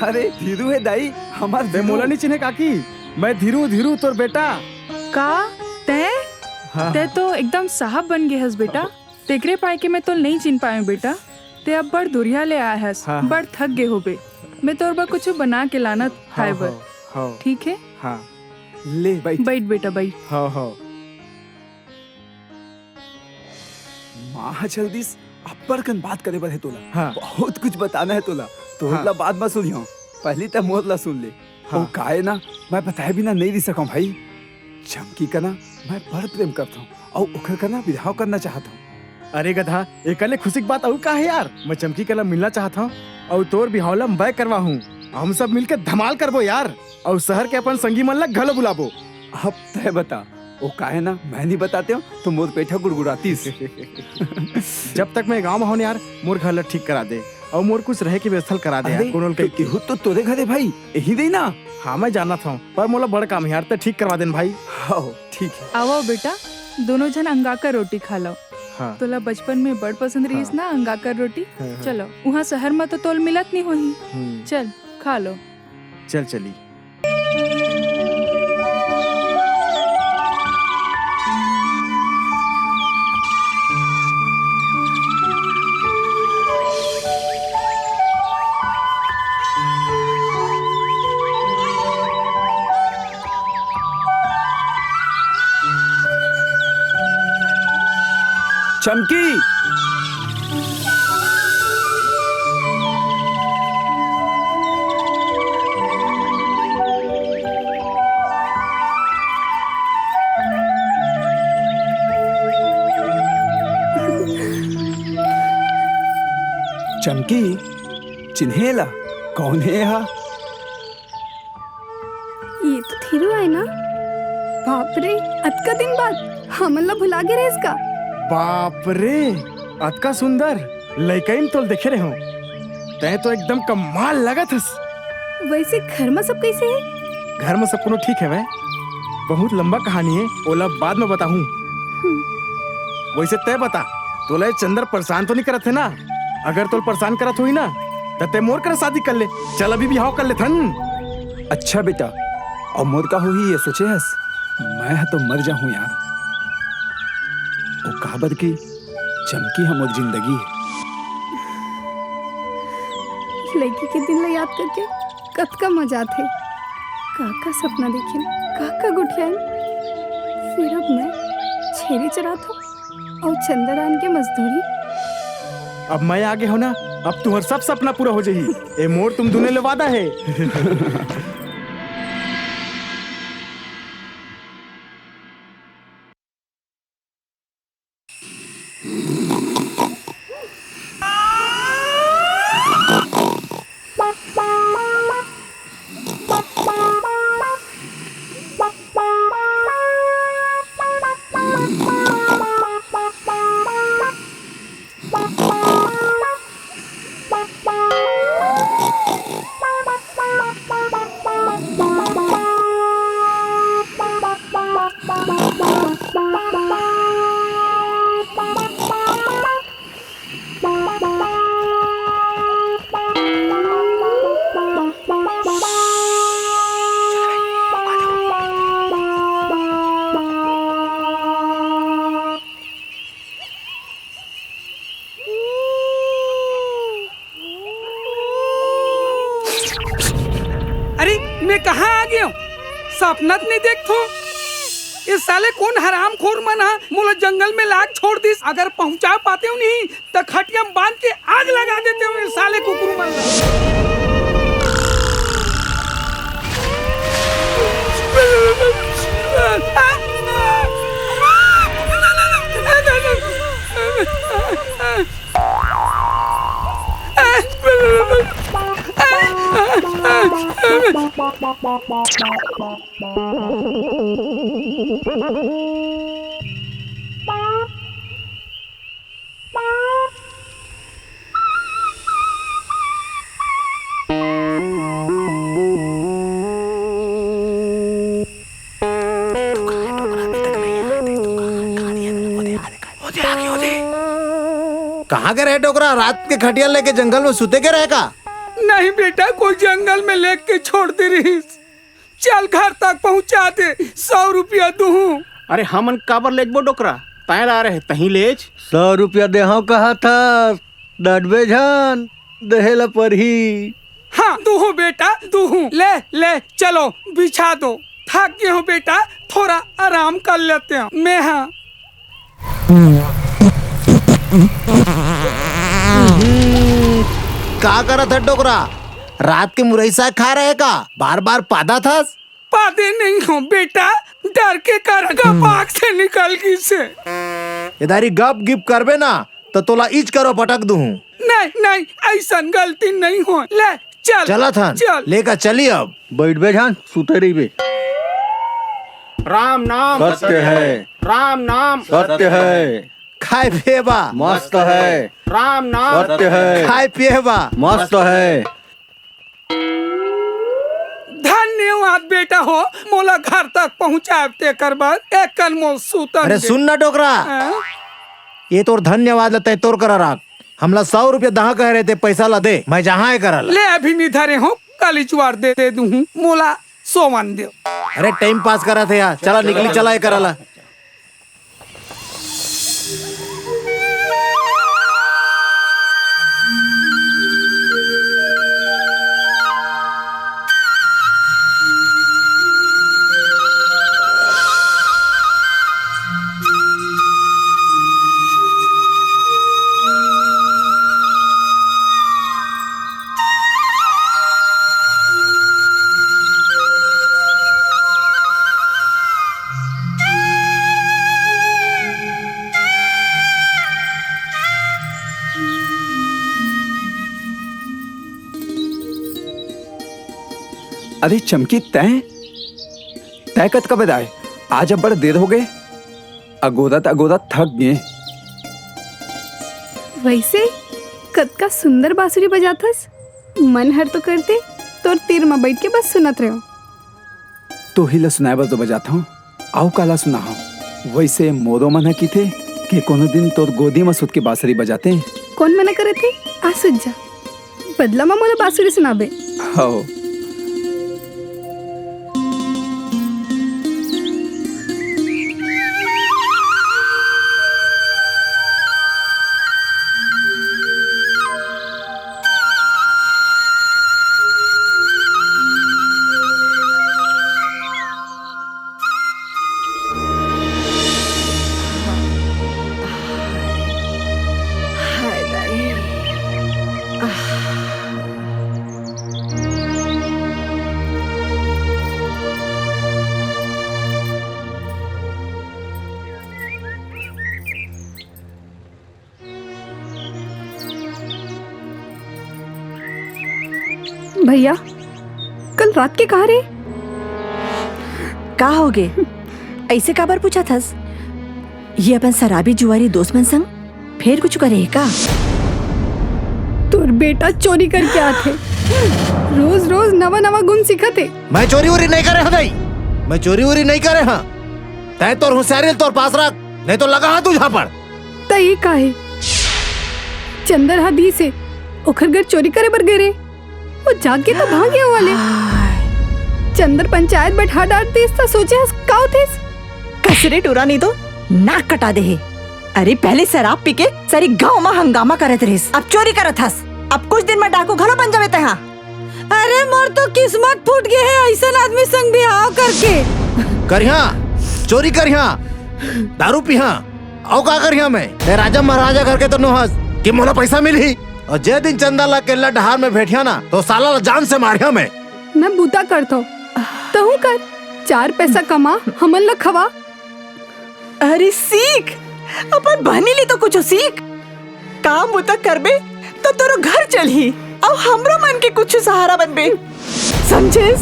अरे धीरू है दाई, हमार दे मोला नहीं चिन्हे काकी। मैं धीरू धीरू तोर बेटा। का ते? ते तो एकदम साहब बन गए हस बेटा। तेकरे पाए के मैं तो नहीं चिन पाए बेटा। ते अब बड़ दुरिया ले आया हस, बड़ थक गए हो बे। मैं तोर बा कुछ बना के लाना खाए बर। ठीक है? हाँ ले बैठ। बैठ बेटा बैठ। हाँ हाँ। माँ जल्दी अब्बर कन बात करे बर है तोला। हाँ। बहुत कुछ बताना है तोला। तोला बात मत सुनियो, पहली तब मोर ला सुन ले। वो काहे ना मैं बताए बिना नहीं रह सकूं भाई। चमकी का ना मैं बड़ प्रेम करता हूँ और ओकर का ना विवाह करना चाहता हूँ। अरे गधा, एकले खुशी की बात और का है यार। मैं चमकी कला मिलना चाहता हूँ और तोर बिहावला मैं करवा हूँ। हम सब मिलकर धमाल करबो यार। और शहर के अपन संगी मन ला घलो बुलाबो। अब तय बता, वो काहे ना मैं नहीं बताते हो तो मोर पेठा गुड़गुड़ातीस। जब तक मैं गांव में हूँ यार, मोर घर ला ठीक करा दे और मोर कुछ रहे की व्यवस्था करा दे यार। कोनोल के तो तोरे घरे भाई यही दे ना। हाँ मैं जाना था, पर मोला बड़ काम यार, तो ठीक करवा देन भाई। हाँ ठीक है। आओ बेटा, दोनों जन अंगा कर रोटी खा लो। हाँ। तोला बचपन में बड़ पसंद रही ना अंगा कर रोटी। चलो वहाँ शहर में तो तोल मिलत नहीं होही। चल खा लो। चल चली। चमकी, चमकी चिन्हेला कौन है यहाँ? ये तो थीरू है ना। बाप रे, अतका दिन बाद हमला भुला गए रे इसका। बाप रे, अतका सुंदर लइकइन तो देखे रहे हो। तै तो एकदम कमाल लगा थस। वैसे घर में सब कैसे है? घर में सब कोनो ठीक है भाई। बहुत लंबा कहानी है, ओला बाद में बताऊं। वैसे तय बता, तोला चंदर परेशान तो नहीं करत है ना? अगर तोल परेशान करत हुई ना तो तय मोर कर शादी कर ले। चल अभी बिहाव कर ले थन। अच्छा बेटा, और मोर का हुई ये सोचे हस मैं तो मर जाऊं यार। वो कहावत की चमकी हम और जिंदगी है। लड़की के दिन ला याद करके कत का मजा थे। काका सपना देखे, काका गुठियान। फिर अब मैं छेरी चरात हूँ और चंदरान के मजदूरी। अब मैं आगे हो ना, अब तुम्हारा सब सपना पूरा हो जाही। ए मोर तुम दोनों ले वादा है। कहाँ आ गयो सपनत नहीं देख थो ये साले कौन हराम खोर मन हा मोला जंगल में लाग छोड़ दिस अगर पहुंचा पाते हो नहीं तो खटिया में बांध के आग लगा देते हो ये साले कुकुर मन कहाँ के रहे टोकरा? रात के खटिया लेके जंगल में सुते के रहेगा? नहीं बेटा, कोई जंगल में लेके छोड़ती रही। चल घर तक पहुंचा दे, 100 रुपया दूं। अरे हमन काबर लेजबो डोकरा? ताय ला रहे तही लेज। 100 रुपया देहो कहा था, डडबे जान दहेला पर ही। हाँ दूं बेटा दूं, ले ले चलो बिछा दो। थक गए हो बेटा, थोड़ा आराम कर लेते हैं। मैं हाँ का करा था डोकरा? रात के मुरई साग खा रहे का? बार बार पादा था? पादे नहीं हो बेटा, डर के कारण पाक से निकल गई से। इधारी गप गिप करबे ना तो तोला इच करो पटक दूं। नहीं नहीं ऐसा गलती नहीं हो। ले चल चला था चल लेकर चली। अब बैठ बे जान, सुते रही बे। राम नाम सत्य है, राम नाम सत्य है। खाए पिए बा मस्त है, राम नाम सत्य है। खाए पिए बा मस्त है। धन्यवाद बेटा हो, मोला घर तक पहुँचाते कर बाद एक कल मोल सूतन। अरे सुन ना डोकरा, ये तोर धन्यवाद लते तोर करा राख। हमला 100 रुपया दहा कह रहे थे, पैसा ला दे, मैं जहाँ है करा ले। अभी नहीं धरे हो, कल चुवार दे दूं, मोला 100 मान दो। अरे टाइम पास करा थे यार, चला निकली चला है करा ला। अरे चमकी तय कद कब आए? आज अब बड़ा देर हो गए। अगोदा थक गए। वैसे कद का सुंदर बांसुरी बजाथस, मन हर तो करते तोर तीर में बैठ के बस सुनत रहो। तो ही ला सुनाए तो बजाता हूँ, आओ काला सुना हूँ। वैसे मोरो मना की थे कि कोनो दिन तोर गोदी में सुत के बांसुरी बजाते हैं। कौन मना करे थे? आ सुझ जा, बदला में मोला बांसुरी सुनाबे। हाँ भैया कल रात के कहा रे? का हो गे? ऐसे काबर पूछा थस? ये अपन शराबी जुआरी दोस्त मन संग फिर कुछ करे का? तोर बेटा चोरी करके आते, रोज रोज नवा नवा गुण सीखते। मैं चोरी उरी नहीं करे हदई, मैं चोरी उरी नहीं करे। हाँ तय तोर होशियारी तोर पास रख, नहीं तो लगा हाथ तुझा पर। तई काहे चंदर हादी से ओखर घर चोरी करे बर गए रे? वो जाके तो भागे वाले। चंदर पंचायत बैठा डांटती तो सोचे हस काउ थे कसरे टूरा नहीं तो नाक कटा दे है। अरे पहले शराब पी के सारी गांव में हंगामा करत रहिस, अब चोरी करत हस। अब कुछ दिन में डाकू घलो बन जावे तहा। अरे मोर तो किस्मत फूट गए है ऐसा आदमी संग बिहाव करके। करिया चोरी करिया दारू पिया औ का करिया मैं ते राजा महाराजा करके तो नोहस कि मोला पैसा मिली और जे दिन चंदा ला केला ढहार में बैठिया ना तो साला ला जान से मारिया मैं बूता करतो तो हूँ कर 4 पैसा कमा हमन ला खवा। अरे सीख अपन बहनी ली तो कुछ सीख। काम बुता करबे तो तोरो घर चलही और हमरो मन के कुछ सहारा बनबे समझेस।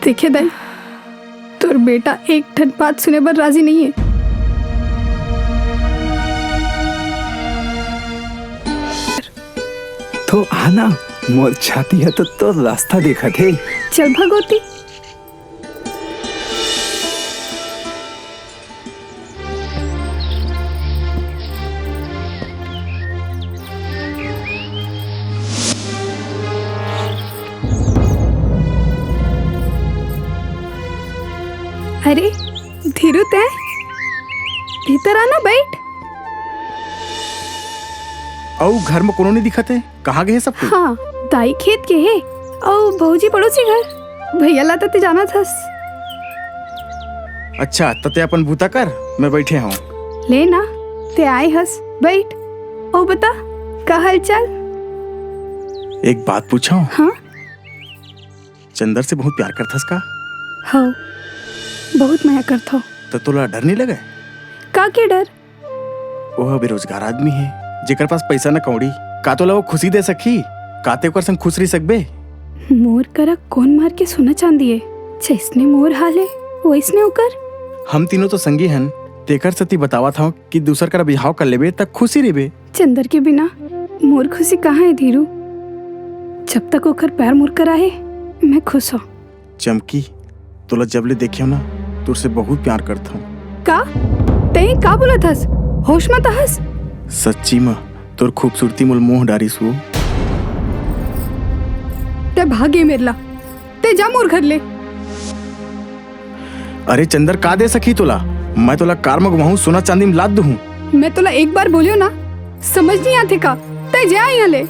देखे दाई तोर बेटा एक ठन बात सुने पर राजी नहीं है। तो आना मोर छाती है तो रास्ता देखा थे। चल भगवती। अरे धीरू ते भीतर आना बैठ। औ घर में कोनो नहीं दिखत है कहाँ गए सब कोई? हाँ दाई खेत के है और भौजी पड़ोसी घर भैया लाता ते जाना थस। अच्छा तते अपन बूता कर मैं बैठे हूँ। ले ना ते आए हस बैठ और बता का हाल चाल। एक बात पूछूं? हाँ चंदर से बहुत प्यार करथस का? हाँ बहुत माया करथो। तो तोला डर नहीं लगे? का के डर? वह बेरोजगार आदमी है जेकर पास पैसा न कौड़ी का तोला वो खुशी दे सकी काते ओकर संग खुश रही सकबे? मोर करा कौन मार के सोना चांदी है जैसने मोर हाले वैसने ओकर। हम तीनों तो संगी हन तेकर सती बतावा था कि दूसर का बिहाव कर लेबे तक खुशी रेबे। चंदर के बिना मोर खुशी कहाँ है धीरू। जब तक ओकर पैर मुर कर आए मैं खुश हूँ। चमकी तोला जबले देखियो ना तुर से बहुत प्यार करता हूँ। का ते का बोला थस होश मत हस। सच्ची माँ तोर खूबसूरती मुल मोह डारिस वो। ते भागे मेरला ते जा मोर घर ले। अरे चंदर का दे सकी तोला मैं तोला कार में घुमाऊं सोना चांदी में लाद दूं। मैं तोला एक बार बोलियो ना समझ नहीं आते का ते जा यहाँ ले।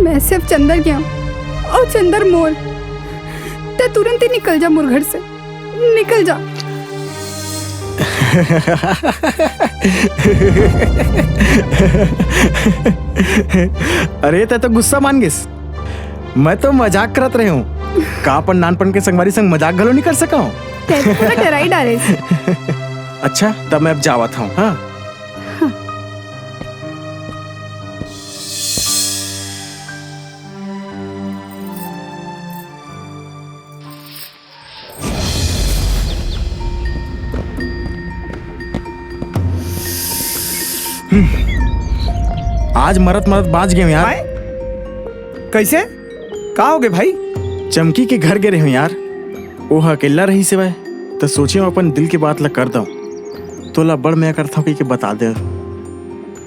मैं सिर्फ चंदर गया और चंदर मोर ते तुरंत ही निकल जा मोर घर से निकल जा। अरे ते तो गुस्सा मान गिस मैं तो मजाक करत रही हूँ का अपन नानपन के संगवारी संग मजाक घलो नहीं कर सका हूँ। ते पूरा डराई डाले। अच्छा तब मैं अब जावत हूँ। हाँ आज मरत मरत बाज गए यार। कैसे का हो गए भाई? चमकी के घर गए रहे यार वो अकेला रही सिवाय तो सोचे अपन दिल की बात ला कर दो तोला बड़ मैं करता हूँ कि बता दे।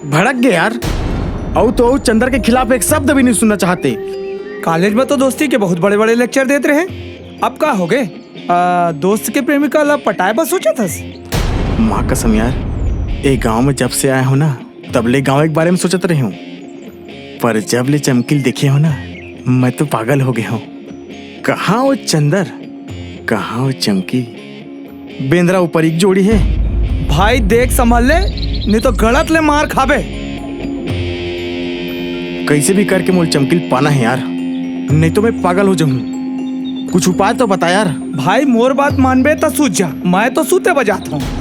भड़क गए यार औ तो चंदर के खिलाफ एक शब्द भी नहीं सुनना चाहते। कॉलेज में तो दोस्ती के बहुत बड़े बड़े लेक्चर देते रहे अब का हो गए? दोस्त के प्रेमिका ला पटाए बस सोचा था। माँ कसम यार एक गांव में जब से आया हो ना तबले गांव के बारे में सोचत रही हूँ पर जब ले चमकील देखे हो ना मैं तो पागल हो गया हूँ। कहाँ वो चंदर कहाँ वो चमकी बेंद्रा ऊपर एक जोड़ी है। भाई देख संभाल ले नहीं तो गलत ले मार खाबे। कैसे भी करके मोल चमकील पाना है यार नहीं तो मैं पागल हो जाऊँ। कुछ उपाय तो बता यार। भाई मोर बात मानबे तो सूझ जा मैं तो सूते बजाता हूँ।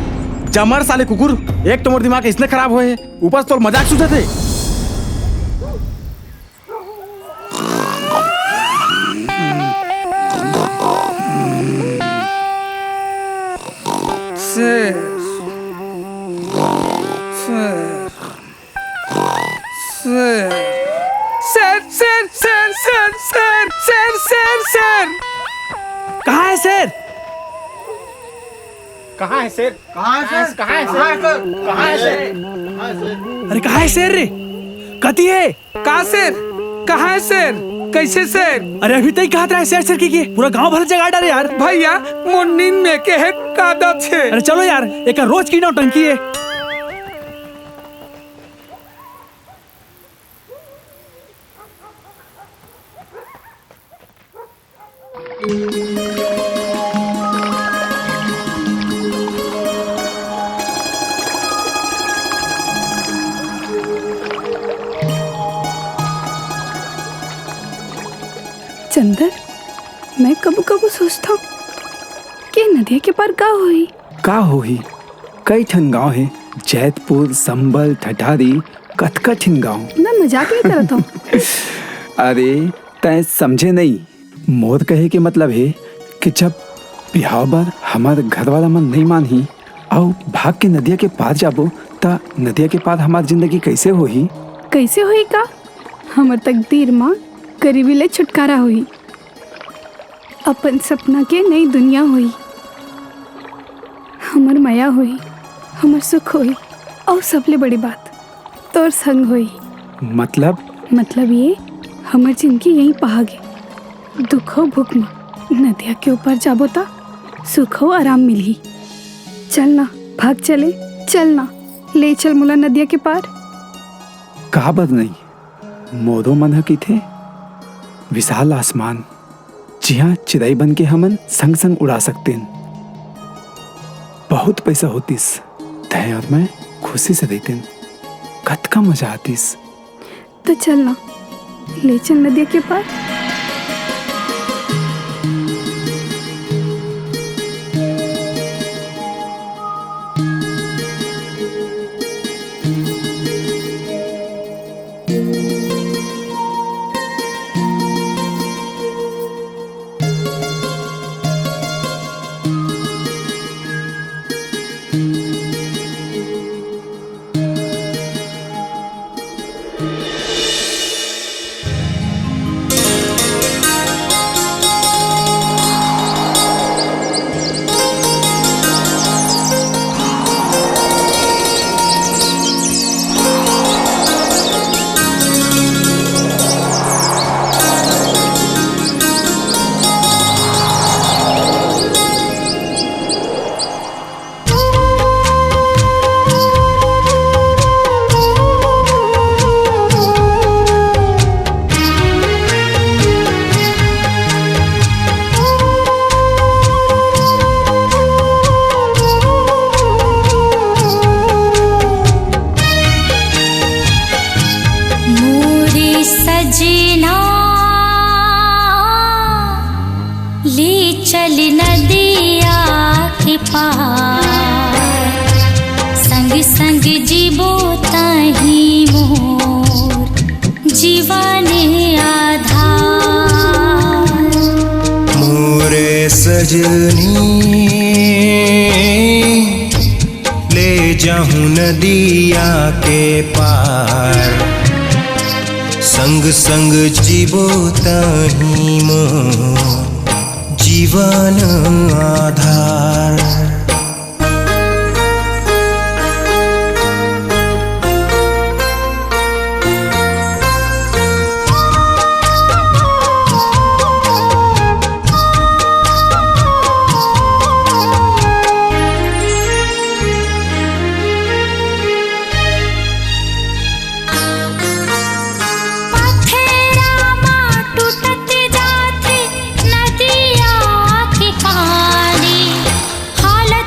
जमर साले कुकुर एक तो मोर दिमाग इसने खराब हुए ऊपर तो मजाक सुनते थे। कहाँ है शेर? कहाँ है शेर? कहाँ है शेर? कहाँ है शेर? कहाँ है शेर? अरे कहाँ है शेर रे? कती है? कहाँ शेर? कहाँ है शेर? कैसे शेर? अरे अभी तक कहा था शेर शेर की पूरा गांव भर जगा डाले यार। भैया मोर नींद में के है कादा छे। अरे चलो यार एक रोज की नौटंकी है। चंदर, मैं कबू कबू सोचता हूँ कि नदिया के पार का हुई। का होही कई ठन गांव है, जैतपुर, संबल, ठठारी, कतका ठिन गांव। मैं मजाक नहीं करता हूँ। अरे तय समझे नहीं, मोर कहे के मतलब है कि जब बिहाव बर हमार घर वाला मन नहीं मानही और भाग के नदिया के पार जाबो ता नदिया के पार हमार जिंदगी कैसे होही? कैसे हुई का? हमर तकदीर माँ करीबी ले छुटकारा हुई, अपन सपना के नई दुनिया हुई, हमर माया हुई, हमर सुख हुई और सबले बड़ी बात तोर संग हुई। मतलब ये हमर जिंदगी यहीं पहागे, दुख हो भूख में नदिया के ऊपर जाबो ता सुख हो आराम मिली। चलना भाग चले, चलना ले चल मुला नदिया के पार। कहा बद नहीं, मोरो मन है की थे विशाल आसमान, जिहाँ चिड़ै बन के हमन संग संग उड़ा सकते हैं। बहुत पैसा होतीस तय और मैं खुशी से देते, कतका मजा आतीस। तो चलना ले चल नदिया के पार। ले जाऊं नदिया के पार, संग संग जीवो ताही मोर जीवन आधार। हालत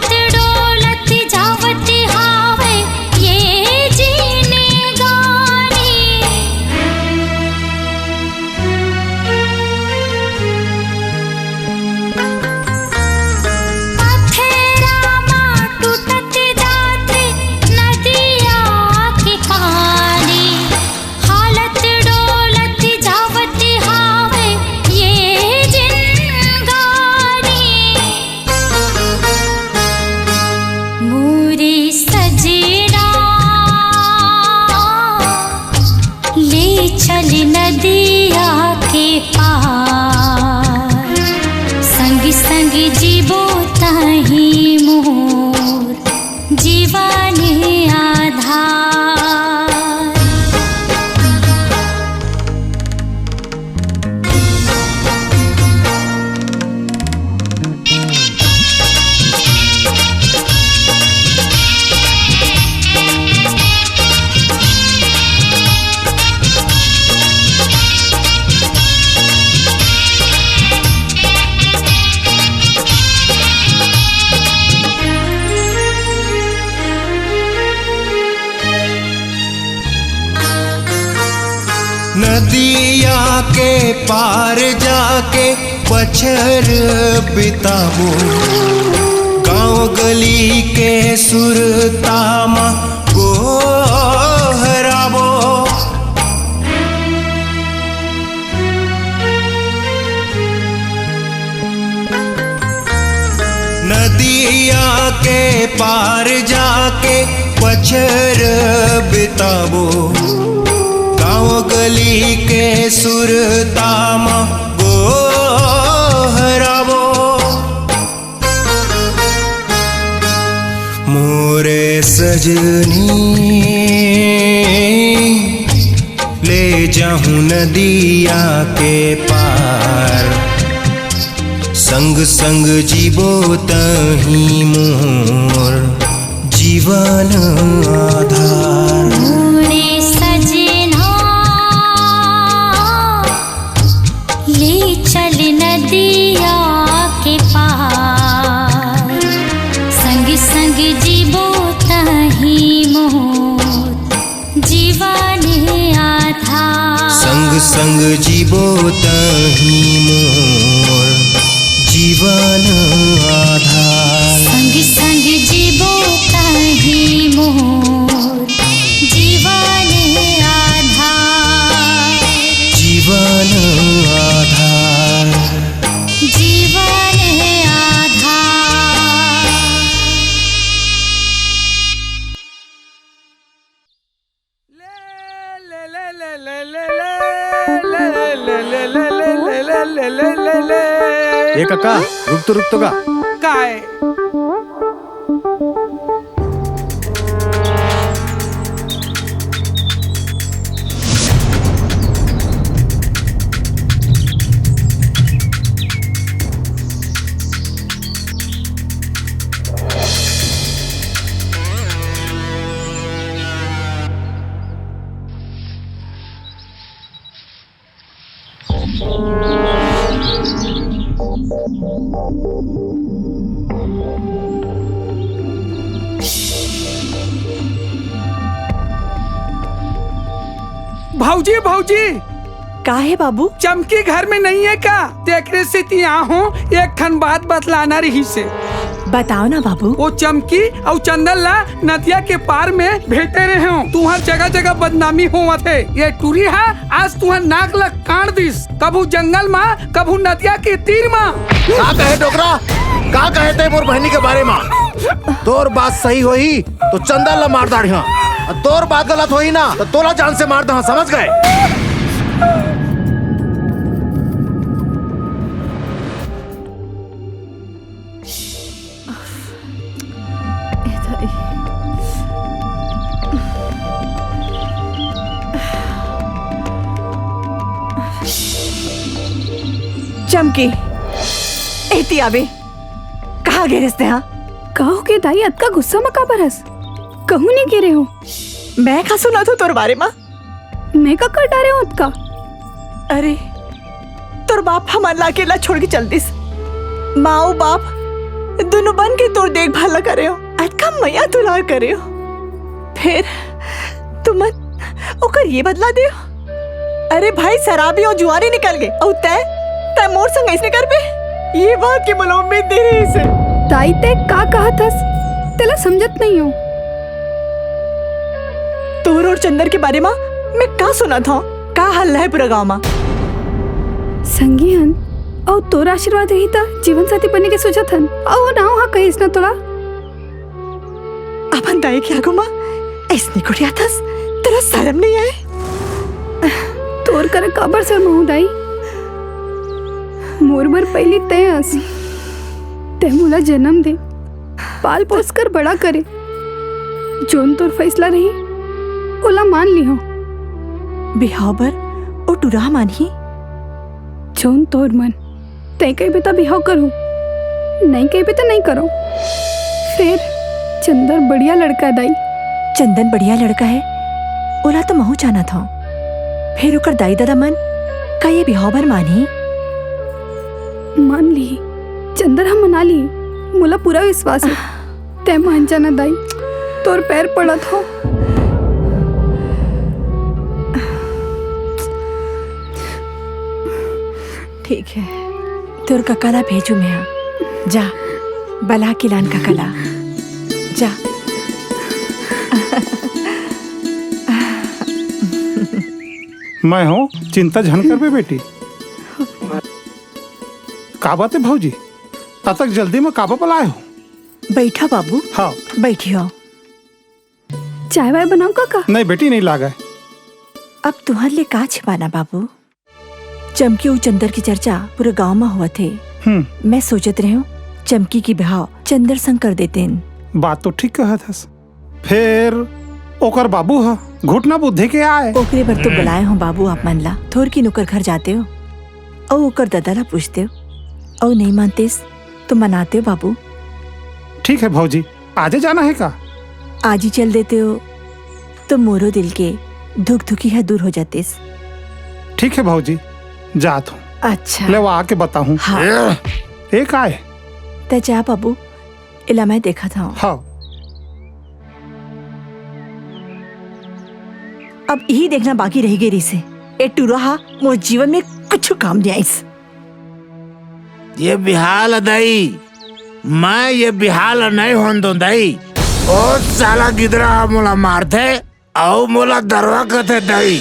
नदिया के पार जाके पछर बिताबो, गांव गली के सुरतामा गोहराबो। नदिया के पार जाके पछर बिताबो, गांव गली के सुरतामा गोहराबो। मोरे सजनी ले जाऊं नदिया के पार, संग संग जीवो तही मोर जीवन आधार। मोरे सजना ले चल नदिया के पार, संग संग जीवो तही मोर जीवन आधार। संग संग जीवो तही मोर जीवन आधार। संग संग जीवो तही मोर जीवन आधार। जीवन आधार। जीवन आधार। ए काका रुक तो का काय भाऊजी भाऊजी का है बाबू? चमकी घर में नहीं है का? देखने से यहाँ हो एक खन बात बतलाना रही से। बताओ ना बाबू। वो चमकी और चंदन ला नदिया के पार में भेटे रहे हो। तुहर जगह जगह बदनामी हुआ थे। ये टूरी है आज तुहर नाक लग काट दिस, कभू जंगल में कभू नदिया के तीर में। का कहे डोकरा, का कहे ते मोर बहनी के बारे में? तोर बात सही होई तो चंदन ला मार दाढ़िया, तोर बात गलत होई ना तो तोला जान से मार दहा, समझ गए? चमकी एती आबे कहाँ गिरे हाँ? कहो के दाई अतका गुस्सा में का बरस? कहूँ नहीं गिरे हो? मैं का सुना था तोर बारे में? मैं का कर डारे हो अतका? अरे तोर बाप हमार ला अकेला छोड़ के चल दिस। माओ बाप दोनों बन के तोर देखभाल करे हो, अटका मैया दुलार करे हो, फिर तुम ओकर ये बदला दे हो? अरे भाई शराबी और जुआरी निकल गए और तय मोर संग ऐसे कर बे? ये बात की मला उम्मीद दे रही से। ताई ते का कहा थस? तेला समझत नहीं हो। तोर और चंदर के बारे में मैं का सुना था? का हल्ला है पूरा गांव में? संगी हन और तोर आशीर्वाद रही था जीवन साथी बनने के सोचा थन और ना हा कहिस ना तोला। अपन दाई क्या गुमा ऐसने कुड़िया थस, तेरा शर्म नहीं आए? तोर करे काबर सर महू दाई? मोर बर पहली तय हंसी ते मुला जन्म दे, पाल पोस कर बड़ा करे, जोन तोर फैसला रही ओला मान ली हो। बिहाव बर ओ टुरा मानही? जोन तोर मन तय कहीं बेटा बिहाव करूं, नहीं कहीं बेटा नहीं करो। फिर चंदन बढ़िया लड़का दाई। चंदन बढ़िया लड़का है ओला तो महू जाना था, फिर ओकर दाई दादा मन का ये बिहाव बर मानी? मान ली चंदर, हम मना ली, मुला पूरा विश्वास है। तय मान जाना दाई, तोर पैर पड़ा था। ठीक है तोर ककला भेजू मैं जा बला किलान ककला जा। मैं हूँ चिंता झनकर पे बेटी। का बात है भाऊजी तक जल्दी में काबा पलाए हो। बैठा बाबू। हाँ बैठियो। चाय वाय बनाओ काका? नहीं बेटी नहीं लागा। अब तुम्हारे लिए का छिपाना बाबू। चमकी और चंदर की चर्चा पूरे गांव में हुआ थे। मैं सोचत रही हूँ चमकी की बिहाव चंदर संग कर देते हैं। बात तो ठीक कहा था। फिर ओकर बाबू हा घुटना बुद्धि के आए। ओकरे पर तो बुलाए हो बाबू आप मन ला। थोर की नुकर घर जाते हो और ओकर दादा ला पूछते हो और नहीं मानते तो मनाते हो बाबू। ठीक है भाऊजी आज जाना है का? आज ही चल देते हो तो मोरो दिल के दुख दुखी है दूर हो जाते। ठीक है भाऊजी जात हूँ। अच्छा ले वो आके बताऊँ। हाँ। एक आए ते जा बाबू इला मैं देखा था। हाँ। अब यही देखना बाकी रह गई से ए टूरा मोर जीवन में कुछ काम नहीं आई। ये बिहाल दाई मैं ये बिहाल नहीं होन दो दाई। ओ साला गिदरा मोला मारते और मोला दरवा करते दाई।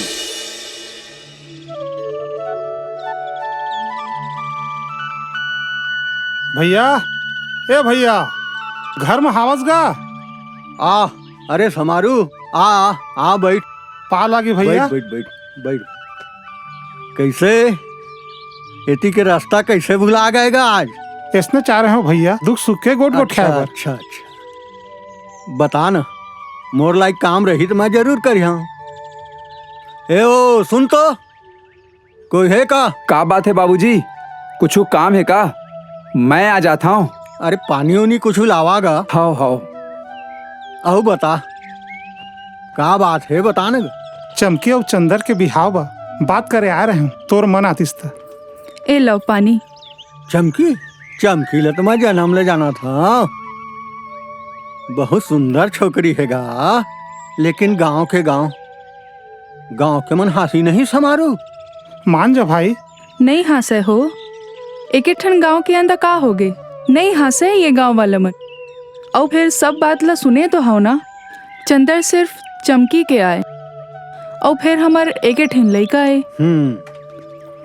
भैया ए भैया घर में हावस गा। आ अरे समारू आ आ बैठ। पा लागी भैया। बैठ बैठ बैठ बैठ। कैसे एती के रास्ता कैसे भुला गएगा आज? इसने चाह रहे हो भैया दुख सुख के गोट गोट खाए। अच्छा अच्छा बता ना मोर लाइक काम रही तो मैं जरूर करिया। ए ओ सुन तो कोई है का बात है बाबूजी कुछ काम है का? मैं आ जाता हूँ। अरे पानी उनी कुछ लावागा? हाँ हाँ। आओ बता का बात है बता ना। चमकी और चंदर के बिहाव बा बात करे आ रहे हूँ तोर मन आतिस था। ए लो पानी। चमकी चमकी ले तो मैं जन्म ले जाना था। बहुत सुंदर छोकरी है गा लेकिन गांव के मन हासी नहीं समारू। मान जा भाई। नहीं हंसे हो एक ठन गांव के अंदर का होगे नहीं हंसे ये गांव वाला मन। और फिर सब बात ला सुने तो हो ना। चंदर सिर्फ चमकी के आए और फिर हमार एक ठन लड़का आए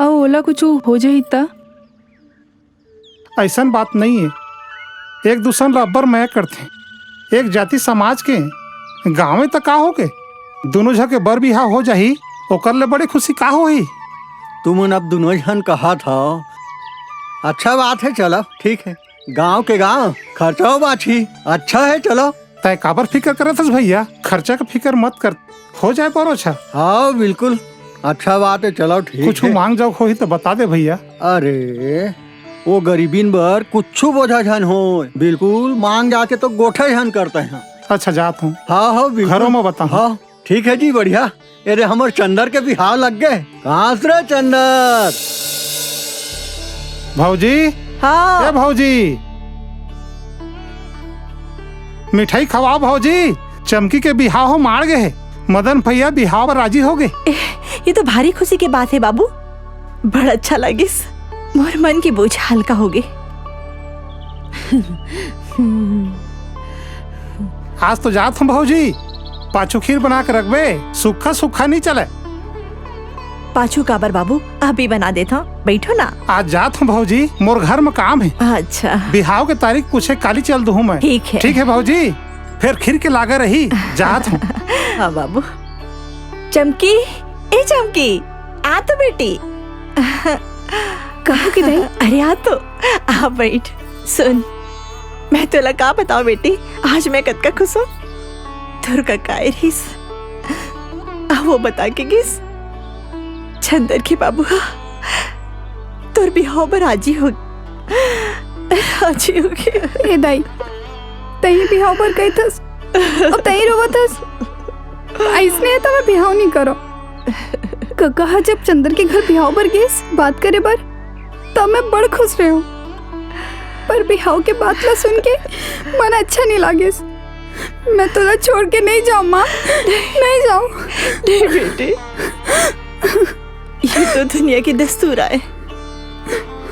और ओला कुछ हो जाही ता। ऐसा बात नहीं है। एक दूसरा रब्बर मैं करते एक जाति समाज के गाँव में तो का हो के दोनों झके बर बिहा हो जाही ओकर ले बड़े खुशी का हो ही। तुमन अब दोनों जन कहा था। अच्छा बात है चलो ठीक है। गांव के गांव खर्चा बाछी अच्छा है चलो। तय काबर फिक्र करत हस भैया खर्चा का फिक्र मत कर हो जाए पर अच्छा। हाँ बिल्कुल अच्छा बात है चलो ठीक कुछ मांग जाओ हो ही तो बता दे भैया। अरे वो गरीबीन बर कुछ बोझा झन हो बिल्कुल मांग जाके तो गोठे झन करते हैं। अच्छा जात हूँ। हाँ हाँ घरों में बता। हाँ ठीक है जी बढ़िया। अरे हमारे चंदर के बिहार लग गए। कहाँ से चंदर? भाऊजी। हाँ। ए भाऊजी मिठाई खवाओ भाऊजी। चमकी के बिहाव हो मार गए मदन भैया बिहाव पर राजी हो गए। ये तो भारी खुशी की बात है बाबू। बड़ा अच्छा लगे मोर मन की बोझ हल्का हो गई। आज तो जात हम भाऊजी पाछू खीर बना के रखबे सूखा सूखा नहीं चले। पाछू काबर बाबू अभी बना देता हूँ बैठो ना। आज जात हूँ भाऊजी मोर घर में काम है। अच्छा बिहाव के तारीख पूछे काली चल दूँ मैं। ठीक है। ठीक है भाऊजी फिर खीर के लागे रही जात हूँ। हाँ बाबू। चमकी ए चमकी आ तो बेटी। कहाँ की नहीं? अरे आ तो आ बैठ। सुन मैं तोला का बताऊं बेटी आज मैं कतका खुश हूँ। तुर का काय रहीस वो बता के गिस चंदर के बाबू तुर बिहाव पर राजी हो गया। ए दाई तई बिहाव पर गई थस अब तई रोवत थस। ऐसने तो मैं बिहाव नहीं करो। कहा जब चंदर के घर बिहाव पर गईस बात करे बर तब मैं बड़ खुश रही हूँ पर बिहाव के बात ला सुन के मन अच्छा नहीं लागे। मैं तोला छोड़ के नहीं जाऊँ माँ नहीं जाऊँ। नहीं बेटे ये तो दुनिया की दस्तूर है।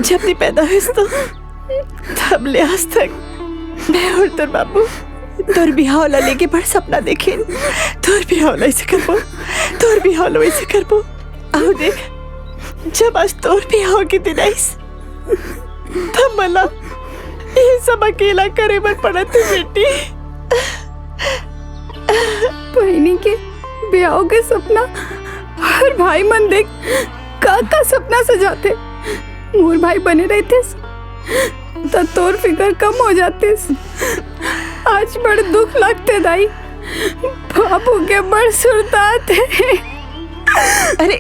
जब नी पैदा हुई तो तब ले आज तक मैं और तोर बाबू तोर बिहाव ला लेके बड़ सपना देखे। तोर बिहाव ला ऐसे करबो, तोर बिहाव ला ऐसे करबो। आओ देख, जब आज तोर बिहाव के दिन आईस तब मला ये सब अकेला करे बर पड़त है बेटी। बहनी के ब्याह के सपना हर भाई मन देख का सपना सजाते। मोर भाई बने रहते तो तोर फिकर कम हो जाते। आज बड़ दुख लगते दाई, बाबू के बड़ सुरतात है। अरे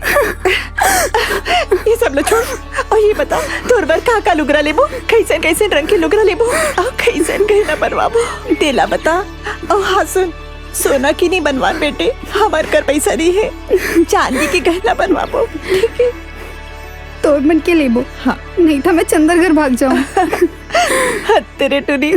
ये सब लो छोड़ और ये बता तोर बर का लुगरा लेबो, कैसे कैसे रंग के लुगरा लेबो और कैसे गहना बनवाबो तेला बता। और हाँ सुन, सोना की नहीं बनवान बेटे, हमार कर पैसा नहीं है, चांदी की गहना बनवाबो ठीक है। तोर मन के लेबो हाँ, नहीं था मैं चंदर घर भाग जाऊं। तेरे टूनी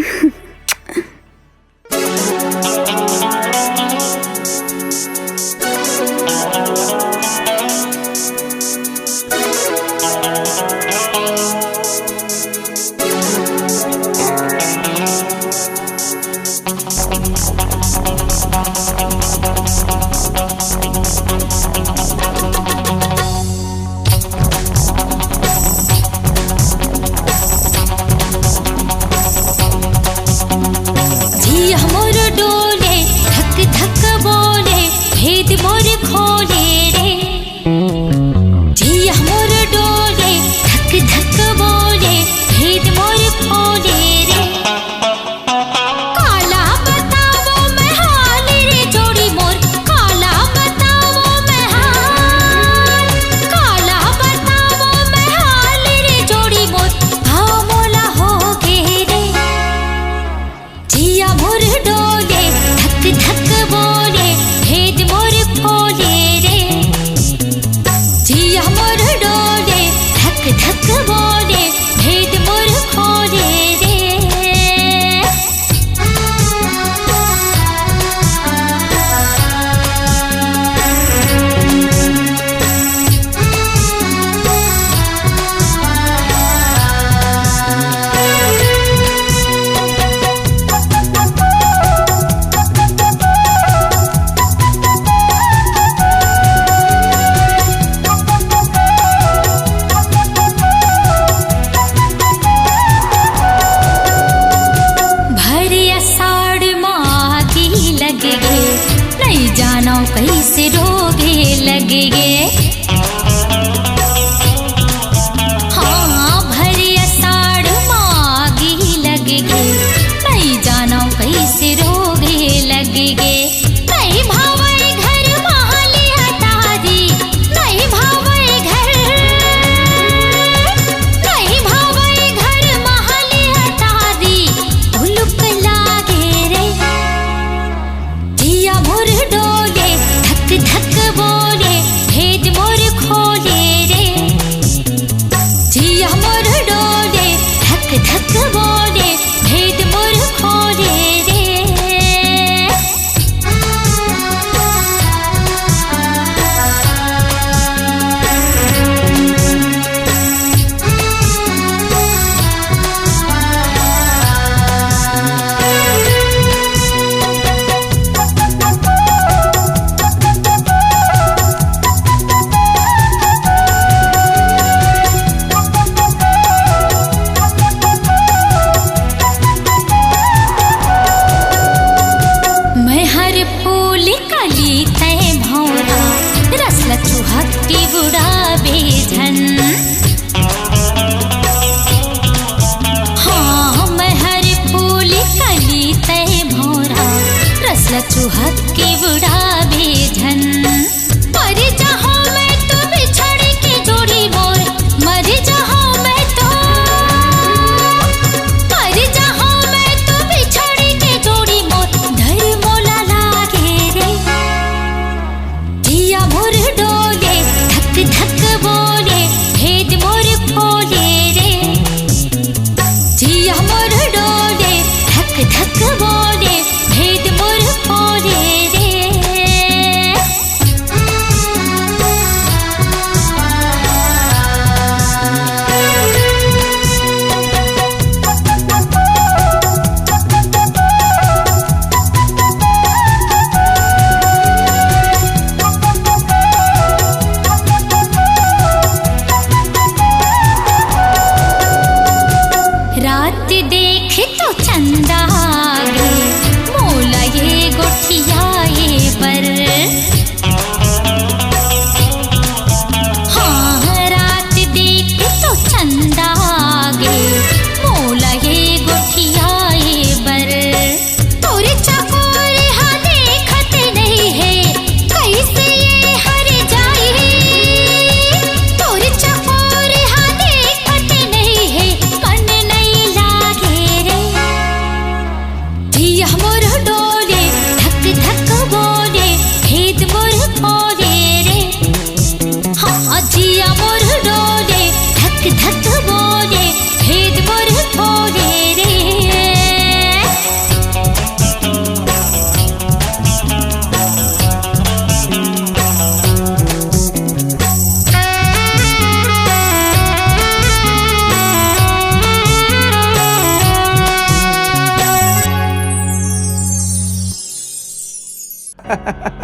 धक धक बोले भेद मोर खोले रे।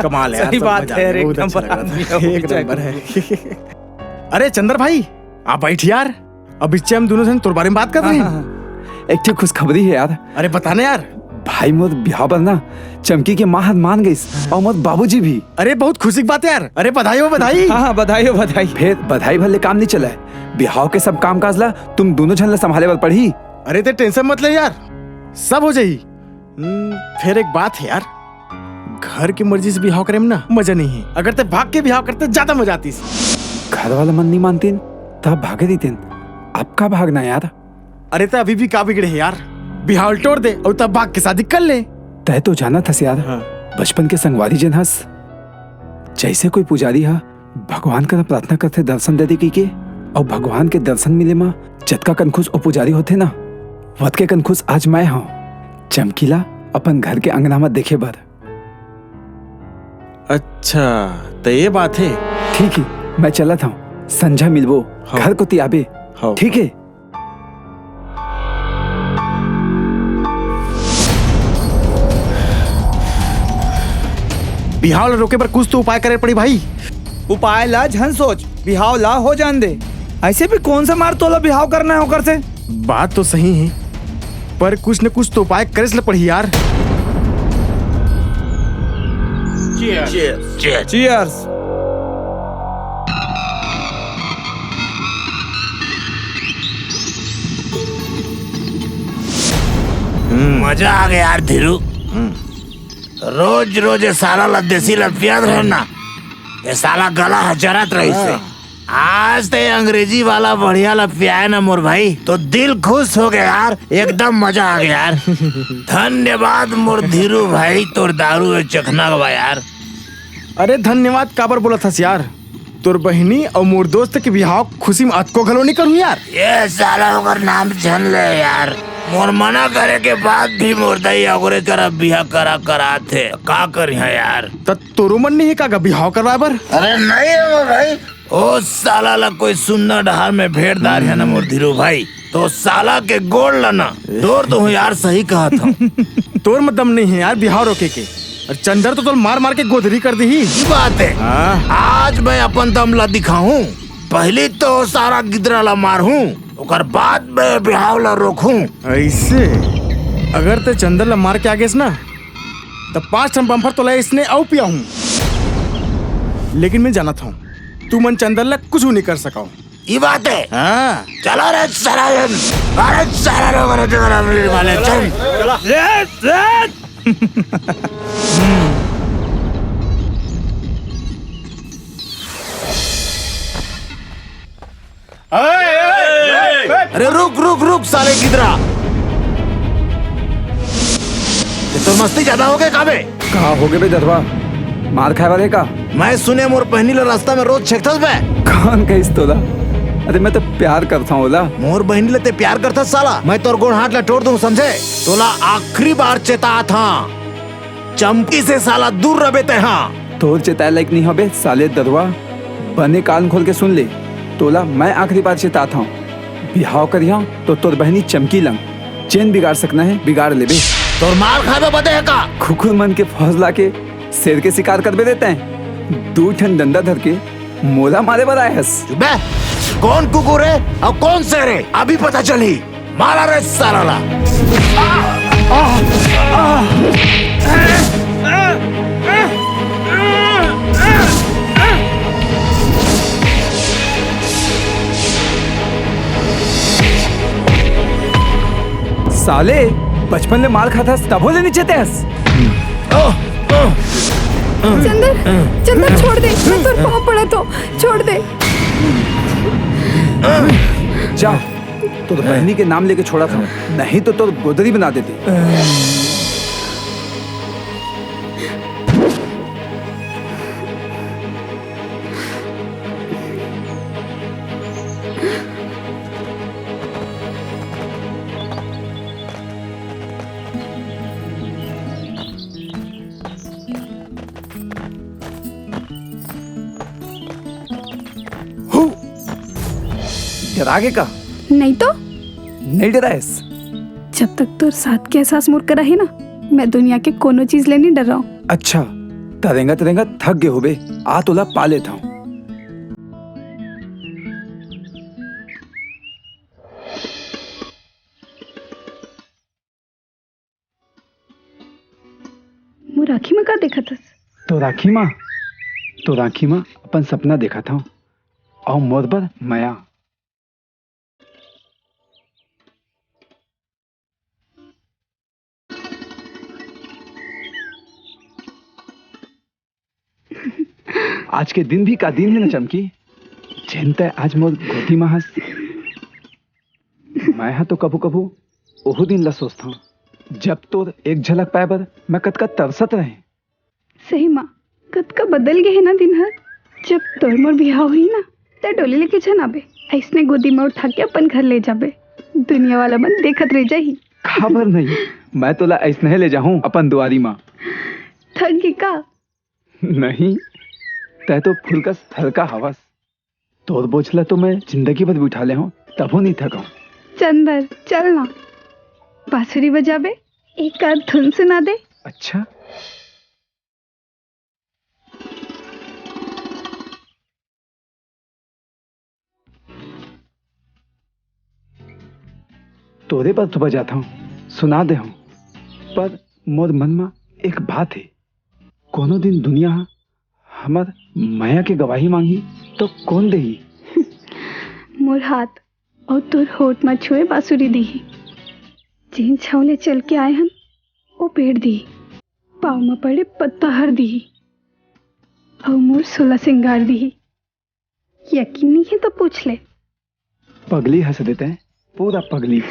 कमाल है यार, सही सब बात मजा है आ यार, गया, एक बहुत अच्छा नंबर लग रहा आदमी था। है, एक वो नंबर है। अरे चंदर भाई आप बैठ यार, अब इससे हम दोनों जन तोर बारे में बात कर रहे हैं। एक ठीक खुशखबरी है यार। अरे बताना यार। भाई मोर ब्याह पर ना चमकी के माँ हाथ मान गई और मोर बाबूजी भी। अरे बहुत खुशी की बात है यार। अरे बधाई हो बधाई। हाँ बधाई हो बधाई। फिर बधाई भले काम नहीं चला है, ब्याह के सब काम काज ला तुम दोनों झन ला संभाले बर पड़ी। अरे ते टेंशन मत ले यार, सब हो जाई। फिर एक बात है यार, घर की मर्जी से ब्याह करे में ना मजा नहीं है। अगर ते भाग के ब्याह करते ज्यादा मजा आती। घर वाला मन नहीं मानते तब भागे देते, अब का भागना यार। अरे तो अभी भी का बिगड़े है यार, ब्याह तोड़ दे और तब भाग के शादी कर ले। तय तो जाना था यार। बचपन के संगवारी जन हस, जैसे कोई पुजारी हा भगवान का प्रार्थना करते दर्शन दे दे की के, और भगवान के दर्शन मिले माँ जतका कनखुश और पुजारी होते ना, वत के कनखुश आज मैं हूँ। चमकीला अपन घर के अंगना में देखे बर। अच्छा तो ये बात है। ठीक है मैं चला था, संझा मिलबो घर को तियाबे। ठीक है। बिहाव ला रोके पर कुछ तो उपाय करे पड़ी भाई। उपाय ला झन सोच, बिहाव ला हो जान दे। ऐसे भी कौन सा मार तोला बिहाव करना है होकर से। बात तो सही है, पर कुछ न कुछ तो उपाय करे से पड़ी यार। चीयर्स। मजा आ गया यार धीरू। रोज रोज ये साला ला देसी ला पियाद रहे ना, ये साला गला हजरत रही से। आज तो अंग्रेजी वाला बढ़िया ला पियाए ना मोर भाई, तो दिल खुश हो गया यार, एकदम मजा आ गया यार। धन्यवाद मोर धीरू भाई, तोर दारू चखना गवा यार। अरे धन्यवाद काबर बोला था यार, तोर बहनी और मोर दोस्त के बिहाव खुशी में अत को घलो नहीं करूँ यार। ये साला होकर नाम छन ले यार, मोर मना करे के बाद भी मोर दई अगरे तरफ बिहा करा थे, का करी है यार। तोरो मन नहीं है का बिहाव करवा बर? अरे नहीं है मोर भाई, ओ साला ला कोई सुन्ना डहार में भेड़दार है ना मोर धीरू भाई, तो साला के गोड़ लना तोड़ दो यार। सही कहा था। तोर में दम नहीं है यार बिहाव रोके के, और चंदर तो मार मार के गोदरी कर दी ही। बात है आज मैं अपन दम ला दिखाऊं, पहले तो सारा गिदरा ला मारूं, उकर बाद में बिहाव ला रोकूं। ऐसे अगर ते चंदर ला मार के आगे ना, तब 5 टन बम्फर तो ला इसने औ पिया हूँ। लेकिन मैं जाना था तू मन चंदर ला कुछ नहीं कर सका। ये बात है। चलो रे सारा लोग वाले चल। अरे रुक रुक रुक साले गिदरा, ये तो मस्ती ज्यादा हो गए काबे। कहा हो गए बे दरवा, मार खाए वाले का। मैं सुने मोर पहनी ला रास्ता में रोज छेकथस बे। कौन कहिस तोला? अरे मैं तो प्यार करता हूँ ओला। मोर बहनी ले ते प्यार करता साला, मैं तोर गोड़ हाथ ला तोड़ दूं समझे। तोला आखिरी बार चेता था, चमकी से साला दूर रहे ते। हाँ तोर चेताए लायक नहीं हो बे साले दरवा, बने कान खोल के सुन ले। तोला मैं आखिरी बार चेताता हूँ, बिहाव करिया तो तोर बहनी चमकी लंग चैन बिगाड़ सकना है, बिगाड़ ले बे। तोर मार खावे बदे है का। खुखुर मन के फौज ला के शेर के शिकार कर बे देते हैं, 2 ठन डंडा धर के मोला मारे बनाए हस। कौन कुकुर है और कौन शेर है अभी पता चली। मारा रे साला ला। साले बचपन में मार खाता तब हो लेनी चाहते हस। चंदर चंदर छोड़ दे, मैं तोर पाँव पड़ा तो छोड़ दे। जा तो बहनी के नाम लेके छोड़ा था, नहीं तो गोदरी बना देते। डरागे का नहीं तो नहीं डराएस। जब तक तोर साथ के एहसास मोर करा है ना, मैं दुनिया के कोनो चीज ले नहीं डर रहा हूँ। अच्छा तरेंगा थक गए हो बे। आ तोला पा लेता हूँ। वो राखी में का देखा था? तो राखी माँ अपन सपना देखा था और मोर पर माया। आज के दिन भी का दिन है ना चमकी। चिंता आज मोर गोदी में हंस। मैं तो कभू ओहो दिन ला सोचता हूँ जब तोर एक झलक पाए बर मैं कतका तरसत रहे। सही माँ, कतका बदल गए है ना दिन हर। जब तोर मोर बिहाव हुई ना तो डोली लेके चल आबे, ऐसने गोदी में उठा के अपन घर ले जाबे। दुनिया वाला मन देखत रह जाही। खबर नहीं, मैं तोला ऐसने ले जाऊं अपन दुआरी माँ। थक गई का? नहीं, तै तो फुलकस हल्का हवस। तोर बोझला तो मैं जिंदगी भर बिठा ले हूँ, तबो नहीं थका। चंदर चल ना, बांसुरी बजाबे, एक आध धुन सुना दे। अच्छा। तोरे पर तो बजाता हूँ, सुना दे हूँ, पर मोर मन में एक बात है। कोनो दिन दुनिया हमार माया के गवाही मांगी तो कौन देही? मोर हाथ और तोर होठ में छुए बांसुरी दी। जिन छावले चल के आए हम वो पेड़ दी, पाँव में पड़े पत्ता हर दी और मोर सोलह सिंगार दी। यकीन नहीं है तो पूछ ले। पगली हंस देते हैं, पूरा पगली।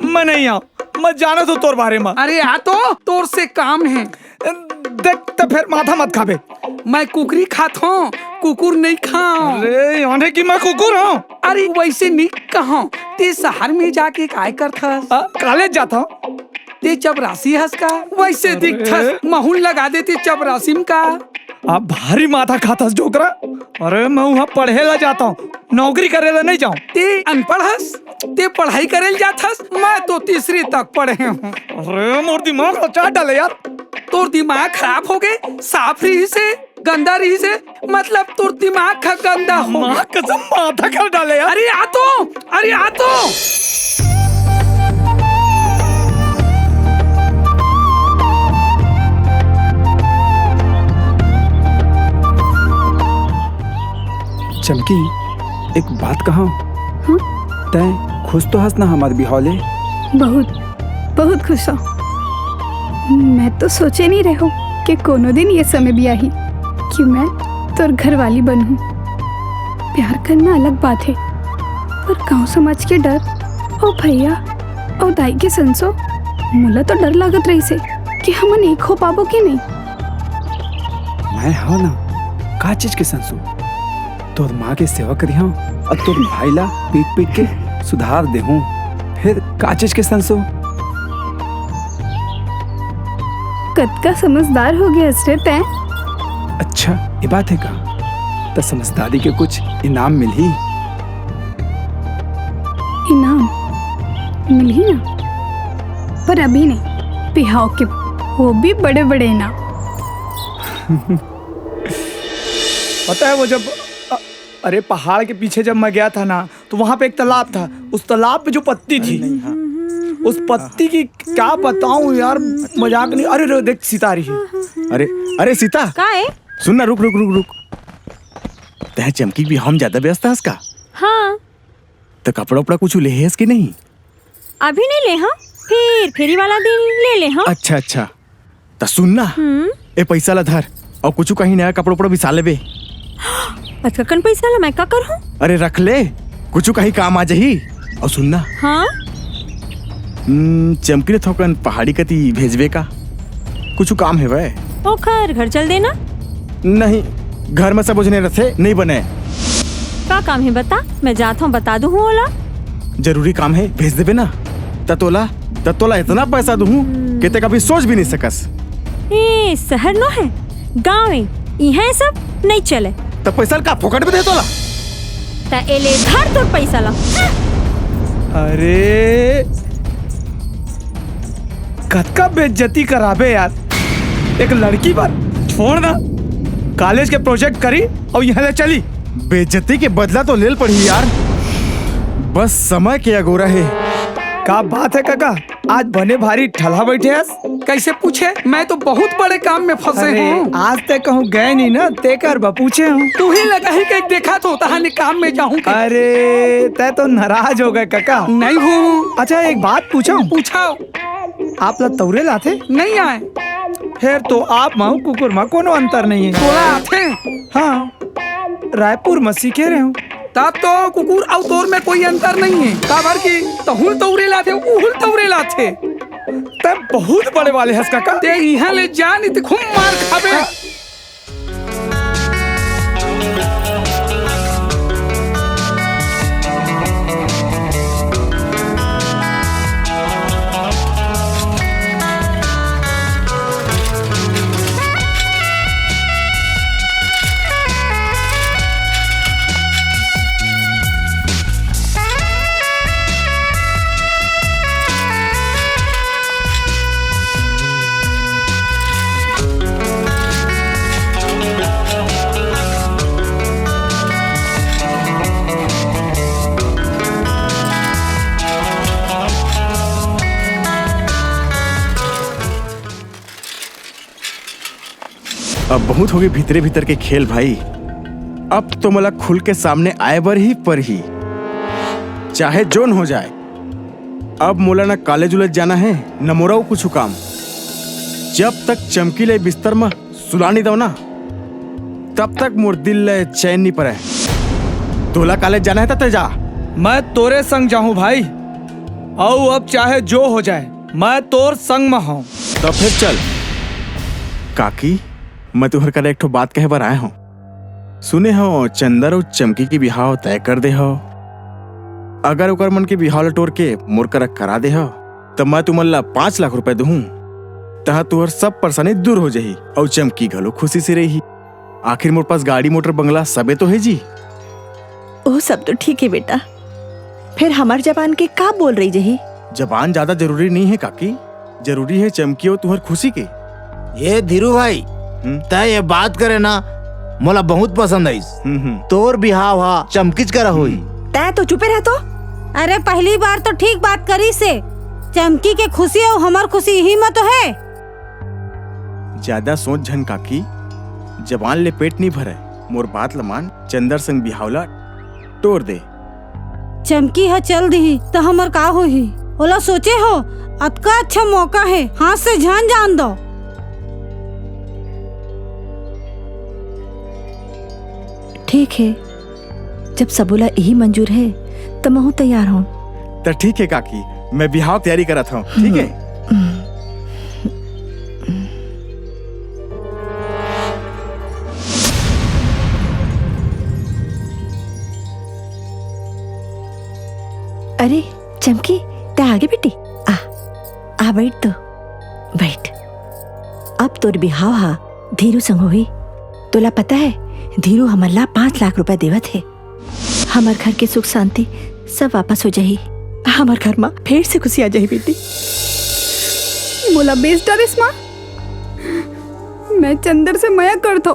मैं नहीं आऊं, मैं जाना तो तोर बारे में। अरे आ तो तोर से काम है। देख तो फिर माथा मत खाबे। मैं कुकरी खात हूँ, कुकुर नहीं खाऊं। अरे यानी कि मैं कुकुर हूँ? अरे वैसे नहीं कहा। ते शहर में जाके काय करता? कॉलेज जाता हूँ। ते चपरासी हंस का वैसे दिखता, महूल लगा देते चपरासी का। आप भारी माथा खाता जोकरा। अरे मैं वहाँ पढ़े ला जाता हूँ, नौकरी करे ला नहीं जाऊँ। ते अनपढ़ हंस, ते पढ़ाई करे ला जाता हंस। मैं तो तीसरी तक पढ़े हूँ। अरे मोर दिमाग अच्छा डाले यार। तोर दिमाग खराब हो गए, साफ रही से गंदा रही से, मतलब तोर दिमाग का गंदा हो। कसम माथा कर डाले यार। अरे आ तो, अरे आ तो। चमकी एक बात कहा। तय खुश तो हंस ना हमारे बिहौले। बहुत बहुत खुश हूँ। मैं तो सोचे नहीं रहो कि कोनो दिन ये समय भी आई कि मैं तोर घर वाली बनूं। प्यार करना अलग बात है, पर गांव समाज के डर और भैया और दाई के संसो मुला तो डर लागत रही से कि हमन एक हो पाबो कि नहीं। मैं हाँ ना, का चीज के संसो तोर माँ के सेवा करी हूँ और तोर भाई ला पीट पीट के सुधार दे हूँ। फिर का चीज के संसो? कद का समझदार हो गया हसरत है। अच्छा ये बात है का? तो समझदारी के कुछ इनाम मिल ही? इनाम मिल ही ना, पर अभी नहीं, बिहाव के वो भी बड़े बड़े इनाम। पता है वो जब अरे पहाड़ के पीछे जब मैं गया था ना, तो वहाँ पे एक तालाब था। उस तालाब पे जो पत्ती थी, उस पत्ती की क्या बताऊं यार, मजाक नहीं। अरे देख सीता आ रही है। अरे अरे सीता का है? सुन ना, रुक रुक रुक रुक। तह चमकी भी हम ज्यादा व्यस्त है इसका। हाँ तो कपड़ा उपड़ा कुछ ले है इसके? नहीं अभी नहीं ले। हाँ फिर फेरी वाला दिन ले ले। हाँ अच्छा अच्छा। तो सुन ना, ए पैसा ला धर और कुछ कहीं नया कपड़ा उपड़ा भी साले बे। कन पैसा ला मैं का कर हूँ? अरे रख ले, कुछ कहीं काम आ जाही। और सुन ना, हाँ चमकी ने थोकन पहाड़ी कती भेजवे का कुछ काम है वह। ओखर घर चल देना। नहीं, घर में सब उजने रथे नहीं बने। का काम है बता, मैं जाता हूँ बता दूँ ओला। जरूरी काम है, भेज देवे ना। ततोला इतना पैसा दूँ कि ते कभी सोच भी नहीं सकस। ए शहर नो है, गाँव है, यहाँ सब नहीं चले। तब पैसा का फोकट में दे तोला। ता एले घर तोर पैसा ला। अरे कतका बेइज्जती कराबे यार, एक लड़की पर छोड़ ना, कॉलेज के प्रोजेक्ट करी और यहाँ ले चली। बेइज्जती के बदला तो लेल पड़ी यार, बस समय के अगोरा है। का बात है काका, आज बने भारी ठला बैठे हैं। कैसे पूछे, मैं तो बहुत बड़े काम में फंसे हूँ। आज तक कहूँ गए नहीं ना, ते कर पूछे हूँ। तू ही लगा ही कहीं देखा तो तहाने काम में जाऊँ। अरे तै तो नाराज हो गए काका। नहीं हूँ। अच्छा एक बात पूछो। पूछाओ। आप लोग तौरे लाते नहीं आए, फिर तो आप माँ कुकुर माँ कोनो अंतर नहीं है। तोला आते। हाँ, रायपुर में सीखे रहे हूँ। तब तो कुकुर और तोर में कोई अंतर नहीं है। काबर की तहुल तौरे लाते, उहुल तौरे लाते। तब बहुत बड़े वाले हंस काका। ते यहाँ ले जा नहीं तो खूब मार खाबे। अब बहुत हो गए भीतरे भीतर के खेल भाई। अब तो मला खुल के सामने आए बर ही पर ही, चाहे जोन हो जाए। अब मोला ना कॉलेज उलेज जाना है न मोरा कुछ काम। जब तक चमकी ले बिस्तर में सुला नहीं दो ना, तब तक मोर दिल ले चैन नहीं पड़े। तोला कॉलेज जाना है तो जा। मैं तोरे संग जाऊं भाई, और अब चाहे जो हो जाए मैं तोर संग में हूँ। तो फिर चल। काकी, मैं तुहर कर एक ठो बात कहे बर आए हूँ। सुने हो चंदर और चमकी की बिहाव तय कर दे हो। अगर ओकर मन के बिहाव लटोर के मोर कर करा दे हो तो मैं तुमल्ला 5 लाख रुपए दूँ। तहा तुहर सब परेशानी दूर हो जाही और चमकी घलो खुशी से रही। आखिर मोर पास गाड़ी मोटर बंगला सबे तो है जी। ओ सब तो ठीक है बेटा, फिर हमार जबान के का बोल रही जही? जबान ज्यादा जरूरी नहीं है काकी, जरूरी है चमकी और तुहर खुशी के। ये धीरू भाई तय ये बात करे ना, मोला बहुत पसंद आई। तोर बिहाव हा चमकीच करा हुई। तय तो चुपे रह तो। अरे पहली बार तो ठीक बात करी से, चमकी के खुशी और हमार खुशी यही में तो है। ज्यादा सोच झन काकी, जबान ले पेट नहीं भरे। मोर बात लमान, चंदर संग बिहावला तोड़ दे। चमकी है चल दी तो हमार का होही? ओला सोचे हो अतका अच्छा मौका है, हाथ से जान जान दो। ठीक है, जब सबूला यही मंजूर है तो मैं तैयार हूँ। तो ठीक है काकी, मैं बिहाव तैयारी करत हूँ। ठीक है। अरे चमकी, ते आगे बेटी आ बैठ तो बैठ। अब तोर बिहाव हा धीरू संग हुई। तोला पता है धीरू हमला 5 लाख रुपए देवत है। हमार घर के सुख शांति सब वापस हो जाही। हमार घर में फिर से खुशी आ जाही बेटी। मोला बेच डालिस माँ, मैं चंदर से मया कर दो,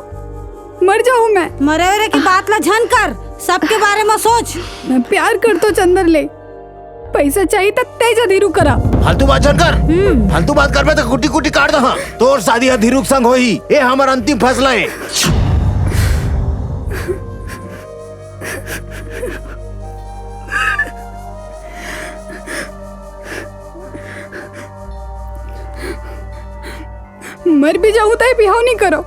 मर जाऊँ मैं। मरे की बात ला झन कर, सबके बारे में सोच। मैं प्यार कर तो चंदर ले, पैसा चाहिए तब तेजा धीरू करा। फालतू बात कर, फालतू बात कर तो कुटी कुटी काट दहा। तोर शादी है धीरू संग होई, ये हमार अंतिम फैसला है। मर भी जाऊँ तो बिहाव नहीं करो।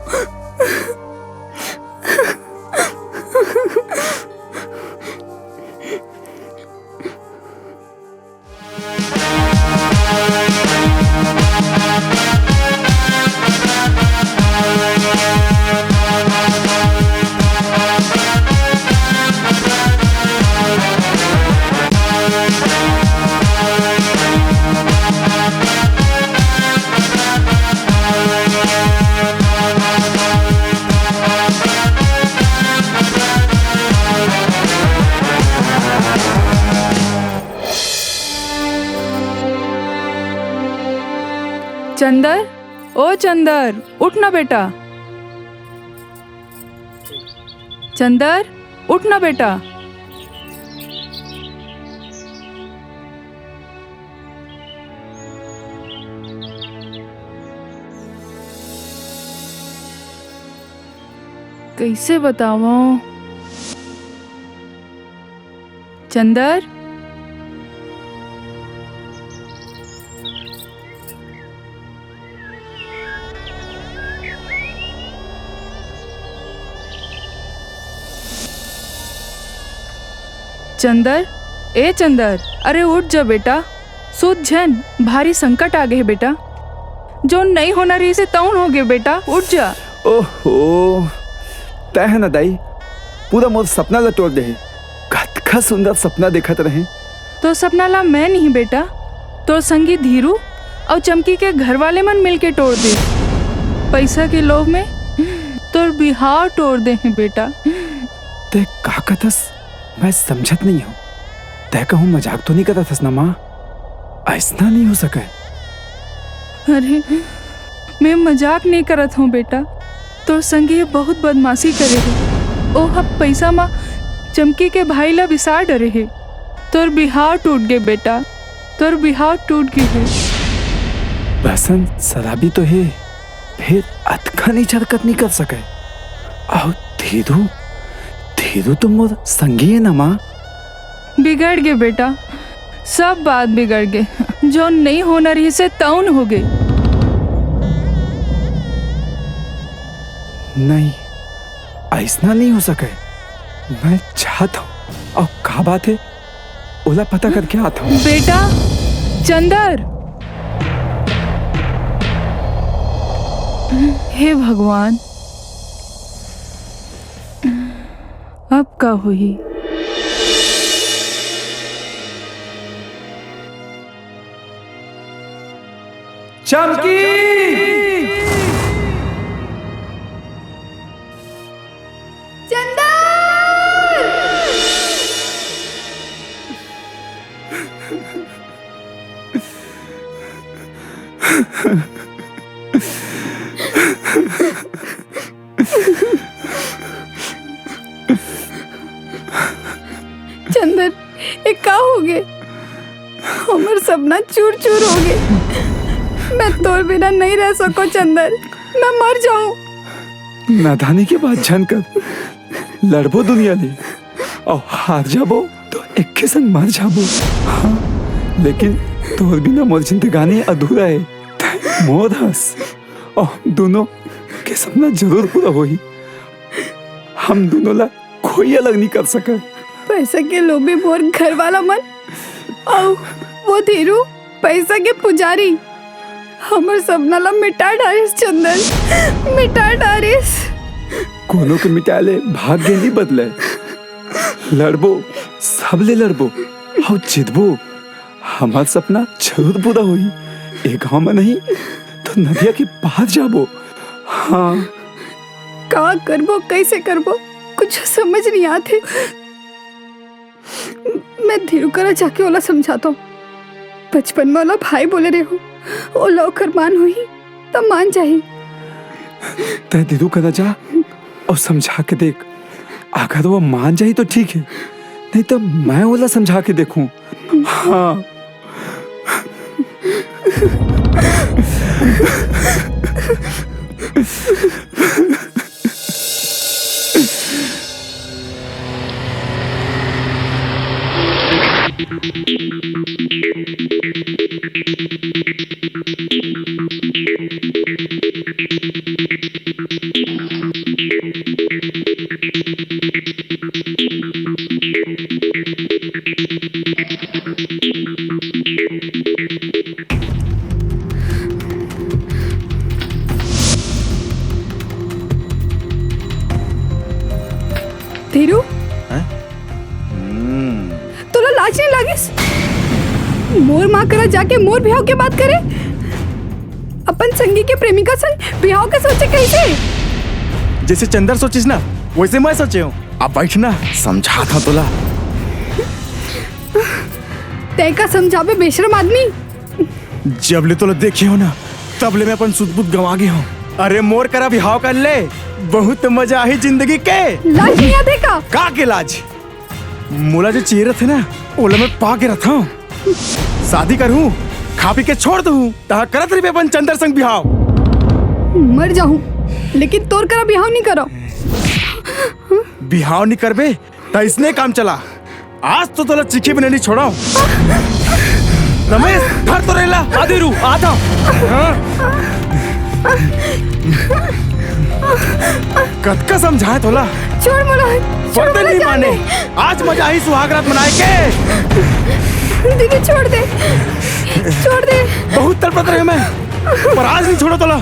चंदर, ओ चंदर, उठ ना बेटा। चंदर, उठ ना बेटा। कैसे बताऊं? चंदर, चंदर, ए चंदर, अरे उठ जा बेटा। सूत झन भारी संकट आ गए बेटा। जो नहीं होना रही से तौन हो गए बेटा, उठ जा। ओहो, तय है ना दाई, पूरा मोर सपना ला तोड़ दे। कतका सुंदर सपना देखत रहे। तो सपना ला मैं नहीं बेटा, तो संगी धीरू और चमकी के घर वाले मन मिलके तोड़ दे। पैसा के लोभ में तोर बिहार तोड़ दे हैं बेटा। ते का कथस मैं समझत नहीं हूँ। तय कहूँ मजाक तो नहीं करत हस ना माँ, ऐसा नहीं हो सके। अरे मैं मजाक नहीं करत हूँ बेटा, तोर संगी बहुत बदमाशी करे है। ओ हब पैसा माँ चमकी के भाई ला विसार डरे है। तोर बिहार टूट गए बेटा, तोर बिहार टूट गए है। बसंत शराबी तो है, फिर अतका नहीं हरकत नहीं कर सके। और धीरू, धीरू तो मोर संगी है ना माँ। बिगड़ गए बेटा, सब बात बिगड़ गए। जो नहीं होना रही से तौन हो गए। नहीं, ऐसा नहीं हो सके। मैं चाहता हूँ और क्या बात है ओला पता करके आता हूँ। बेटा चंदर, हे भगवान, अब क्या हुई? चमकी, चंदर, ये का हो गए? हमार सपना चूर चूर हो गए। मैं तोर बिना नहीं रह सको चंदर, मैं मर जाऊं। नादानी के बाद जानकर लड़बो दुनिया ले और हार जाबो तो एक के संग मर जाबो। हाँ, लेकिन तोर बिना मोर जिंदगानी अधूरा है। मोर हंस और दोनों के सपना जरूर पूरा होई। हम दोनों ला कोई अलग नहीं कर सका। पैसा के लोभी मोर घर वाला मन और वो धीरू पैसा के पुजारी हमर सपना ला मिटा डारिस चंदन, मिटा डारिस। कोनो के मिटा ले भाग्य नहीं बदले। लड़बो, सब ले लड़बो और जितबो। हमार सपना जरूर पूरा हुई। एक गाँव में नहीं तो नदिया के पार जाबो। हाँ, का करबो, कैसे करबो, कुछ समझ नहीं आते। मैं धीरू करा जाके ओला समझाता हूँ। बचपन में ओला भाई बोले रहे हो, ओला ओकर मान हुई तब मान जाही। तय धीरू करा जा और समझा के देख। अगर वो मान जाए तो ठीक है, नहीं तो मैं ओला समझा के देखूं। हाँ। धीरू, तोला लाज नहीं लागिस? मोर माँ करा जाके मोर बिहाव के बात करे। अपन संगी के प्रेमिका संग बिहाव के सोचे कैसे? जैसे चंदर सोचिस ना वैसे मैं सोचे हूँ। अब बैठना, समझा था तोला। तय का समझावे बेशरम आदमी। जब ले तोला देखे हो ना तबले में अपन सुदबुद गवा गए हूँ। अरे मोर करा बिहाव कर ले, बहुत मजा आई जिंदगी के। लाज नहीं आते का के लाज? मोला जो चेहरा थे ना ओला में पा के रखा हूँ। शादी करूँ खा पी के छोड़ दूँ तहा करत रही अपन चंदर संग बिहाव। मर जाऊं लेकिन तोर करा बिहाव नहीं करो। बिहाव नहीं करबे ता इसने काम चला। आज तो तोला चिखे बिना नहीं छोड़ा। रमेश घर तो रेला आदिरू आता। कतका समझाए तोला, छोड़ मोला, छोड़ मोला नहीं माने। आज मजा आई सुहाग रात मनाए के। दीदी छोड़ दे, छोड़ दे। बहुत तड़पत रहे मैं पर आज नहीं छोड़ो तोला।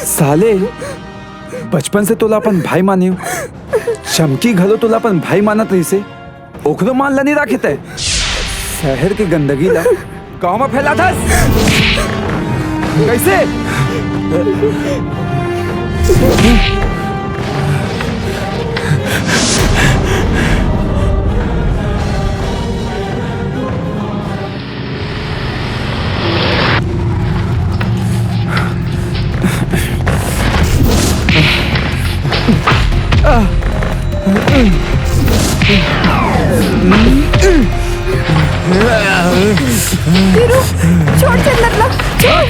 साले बचपन से तोला अपन भाई मानियो, चमकी घलो तोला अपन भाई मानत रही से ओखलो मान ला नहीं राखे ते। शहर की गंदगी ला गांव में फैला था कैसे? वीरू छोड़ चंदर ला, छोड़।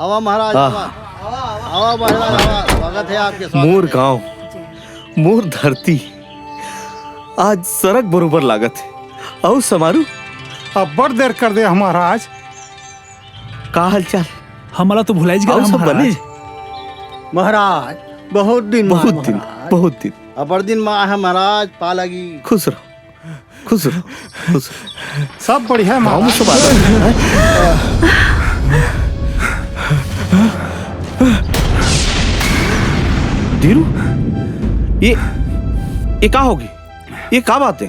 आवा महाराज, आवा आवा महाराज, आवा। स्वागत है आपके। मोर गांव मोर धरती आज सड़क बरोबर लागत है। और समारू अब बड़ देर कर दे महाराज। का हालचाल? हमारा तो भुलाई गया सब बने महाराज। बहुत दिन बहुत दिन अबर दिन माँ है महाराज। पा लगी। खुश रहो, खुश रहो, खुश रहो। सब बढ़िया है गाँव में सब धीरू ये क्या होगी? ये क्या बात है?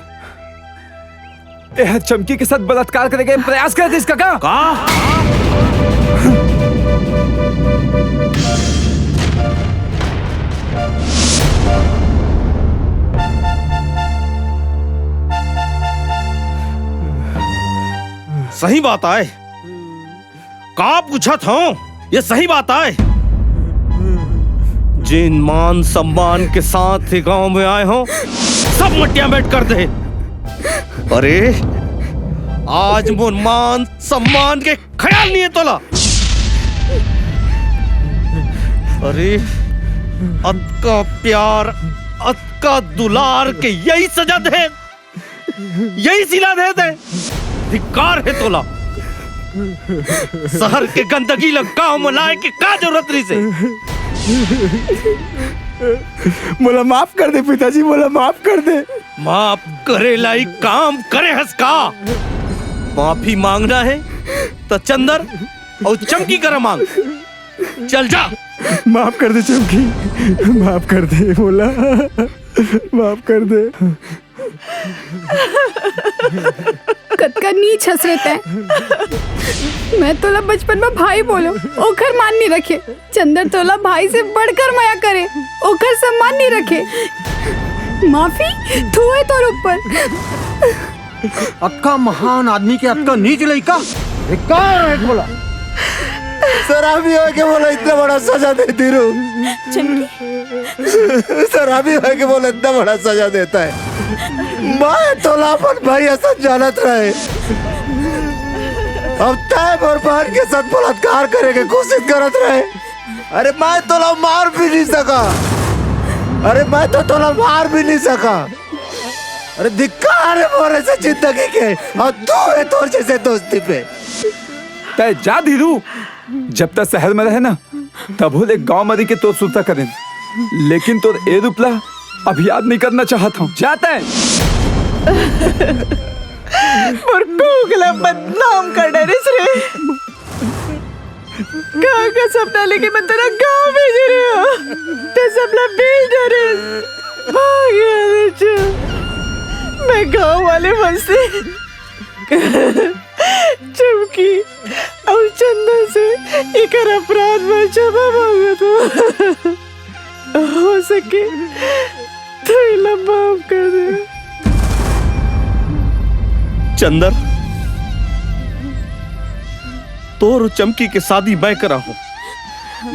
चमकी के साथ बलात्कार करने के प्रयास कर इसका का? सही बात आए का पूछा था? ये सही बात आए। जिन मान सम्मान के साथ गांव में आए हो सब मटिया बैठ कर दे। अरे आज मोर मान सम्मान के ख्याल नहीं है तोला। अरे अतका प्यार अतका दुलार के यही सजा दे, यही सिला दे। धिक्कार है तोला। शहर के गंदगी लग गांव में लाए के का जरूरत रही से? मोला माफ कर दे पिताजी, मोला माफ कर दे। माफ करे लाई काम करे हंसका। माफी मांगना है तो चंदर और चमकी कर मांग। चल जा। माफ कर दे चमकी, माफ कर दे मोला, माफ कर दे। कतका नीच हंस रहता है। मैं तोला बचपन में भाई बोलो ओखर मान नहीं रखे। चंदर तोला भाई से बढ़कर माया करे ओखर सम्मान नहीं रखे। माफी तू है तोर ऊपर। अक्का महान आदमी के अक्का नीच लइका धिक्कार है बोला। शराबी हो के बोला इतना बड़ा सजा देती रू। शराबी हो के बोला इतना बड़ा सजा देता है। मैं तोलापन भाई ऐसा जानत रहे, अब तय और बहन के साथ बलात्कार करे के कोशिश करत रहे। अरे मैं तोला मार भी नहीं सका, अरे मैं तो तोला मार भी नहीं सका। अरे धिक्कार है मोरे से जिंदगी के, और तू है तोर जैसे दोस्ती पे। तय जा धीरू, जब तक शहर में रहे ना तब बोले गांव मरी के तो सुनता करें, लेकिन तो ए रूपला अब याद नहीं करना चाहता हूँ। जाता है और कोगला बदनाम कर डरिस रे। कहाँ का सपना लेके मैं तेरा गाँव भेज रही हूँ, ते सपना भेज डरे। मैं गाँव वाले बसे चमकी और चंदन से एक अपराध में क्षमा मांगा तो हो सके तो इन्हें माफ कर दे। चंदर, तोर चमकी के शादी मैं करा हूं,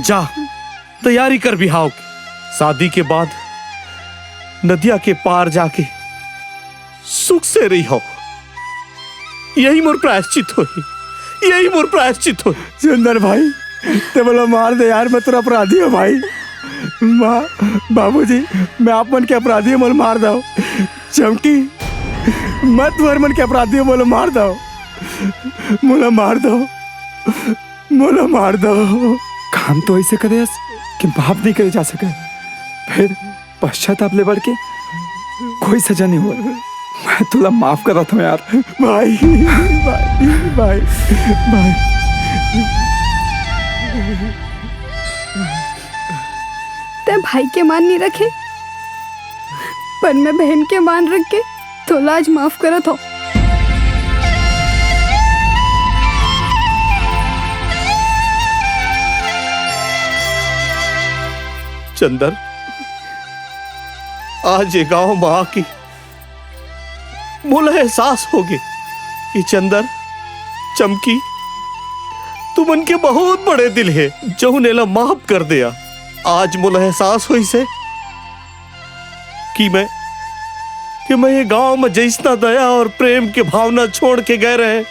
जा तैयारी कर बिहाव की। शादी के बाद नदिया के पार जाके सुख से रही हो, यही मोर प्रायश्चित हो, यही मोर प्रायश्चित हो। चंदर भाई ते बोला मार दे यार, मैं तेरा अपराधी हूँ भाई। माँ बाबूजी, मैं आप मन के अपराधी हूँ, बोलो मार दो। चमकी मत वर मन के अपराधी हूँ, बोलो मार दो, बोलो मार दो, बोलो मार दो। काम तो ऐसे करे कि माफ नहीं करे जा सके, फिर पश्चाताप ले बढ़ के कोई सजा नहीं हुआ। मैं तुला माफ कर रहा था यार। भाई भाई भाई भाई ते भाई के मान नहीं रखे, पर मैं बहन के मान रख के तो लाज माफ करा था। चंदर, आज ये गांव में आके मुझे एहसास होगी कि चंदर, चमकी तुमन के बहुत बड़े दिल है जो उन्हें माफ कर दिया। आज मुझे एहसास हुई से कि मैं ये गांव में जैसना दया और प्रेम के भावना छोड़ के गए रहे,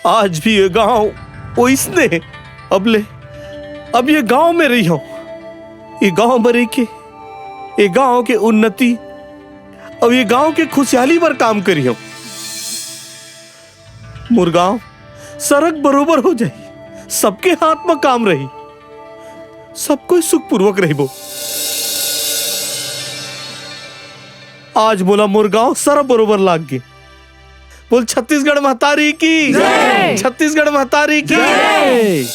आज भी ये गांव वैसने अब ये गांव में रही हो, ये गांव में रह के ये गांव के उन्नति अब ये गांव के खुशहाली पर काम करी हो। मुरगांव सड़क बरोबर हो जाए, सबके हाथ में काम रही, सबको सुखपूर्वक रही। वो आज बोला मुरगांव सारा बरोबर लाग गए। बोल छत्तीसगढ़ महतारी की जय, छत्तीसगढ़ महतारी की जय।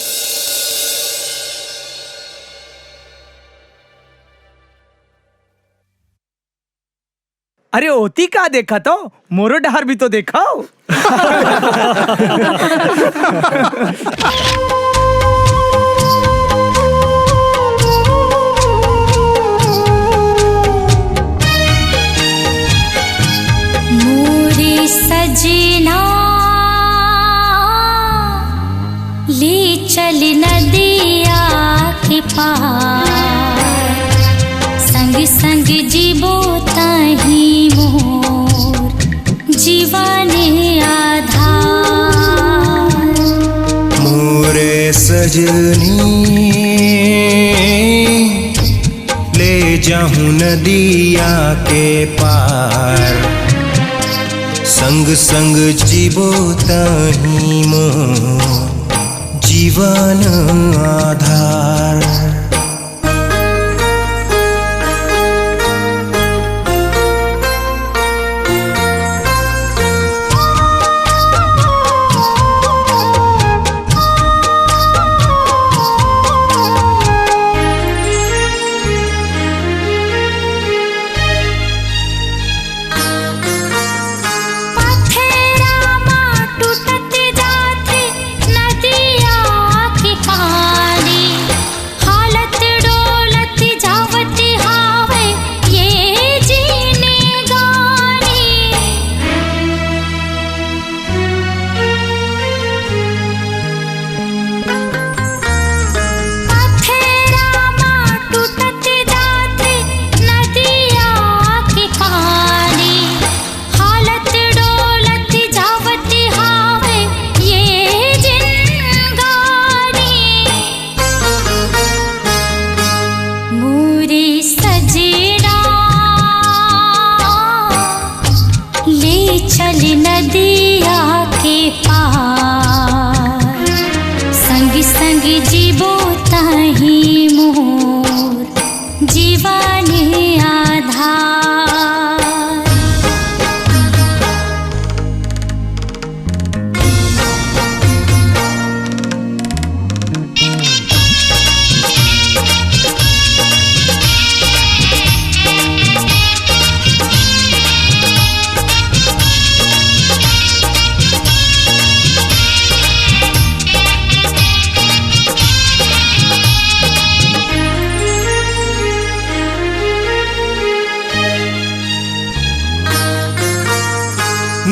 अरे ओती का देखा तो मोरो डहार भी तो देखो। मोरे सजना ले चल नदिया के पार, संग संग जीवो ताही मोर जीवन आधार। मोरे सजनी ले जाऊं नदिया के पार, संग संग जीवो ताही मोर जीवन आधार। हाल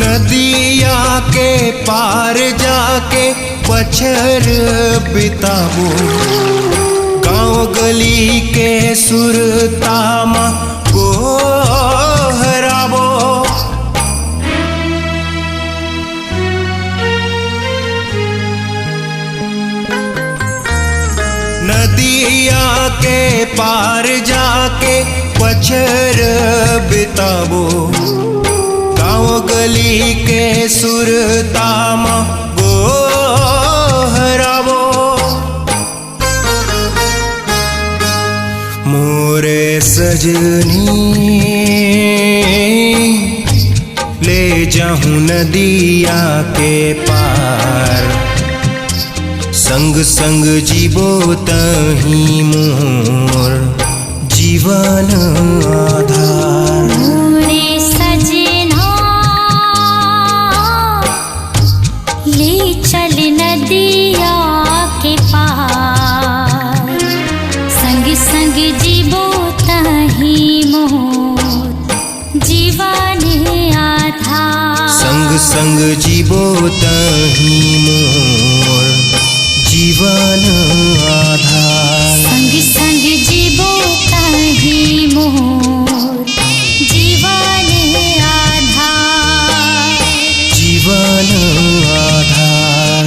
नदिया के पार जाके बछर बिताबो, गांव गली के सुरतामा गोहराबो। नदिया के पार जाके बछर बिताबो, गांव गली के सुरतामा गोहराबो। मोरे सजनी ले जाऊं नदिया के पार, संग संग जीवो तही मोर जीवन आधार। मोरे सजना ले चल नदिया के पार, संग संग जीवो तही मोर जीवन आधार। संग संग जीवो तही मोर जीवन आधार। संग संग जीवो तही मोर जीवन आधार। जीवन आधार।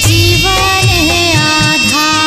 जीवन आधार।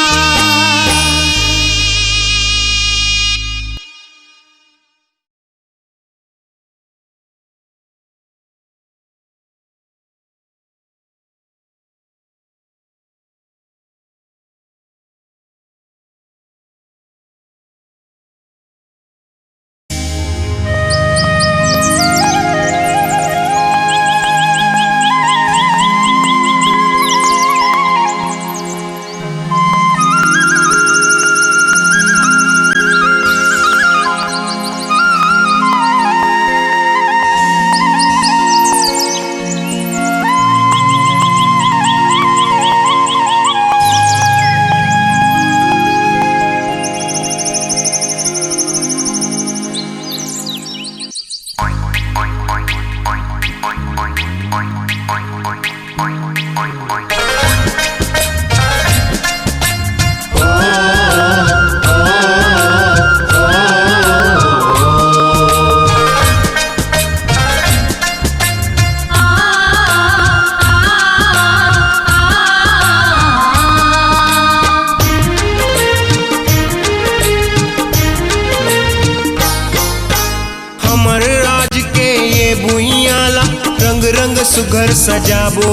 सुघर सजाबो,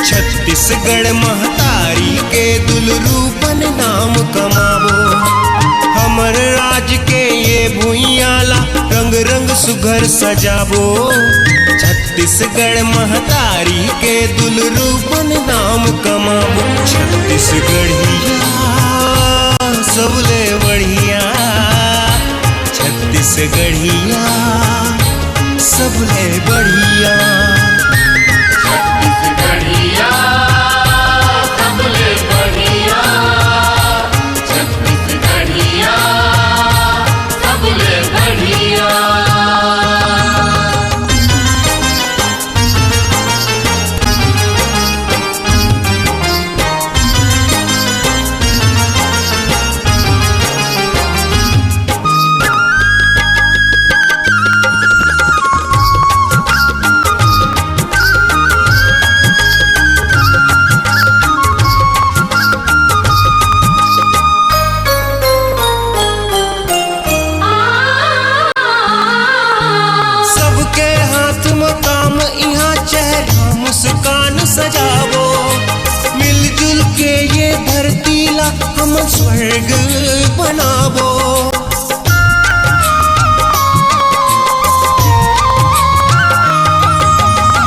छत्तीसगढ़ महतारी के दुलरूपन नाम कमाबो। हमर राज के ये भुइयाला रंग रंग सुघर सजाबो, छत्तीसगढ़ महतारी के दुलरूपन नाम कमाबो। छत्तीसगढ़िया सबले बढ़िया, छत्तीसगढ़िया सबले बढ़िया। छत्तीसगढ़िया सबले बढ़िया, छत्तीसगढ़िया सबले बढ़िया। सजावो, मिलजुल के ये धरती ला हम स्वर्ग बनावो।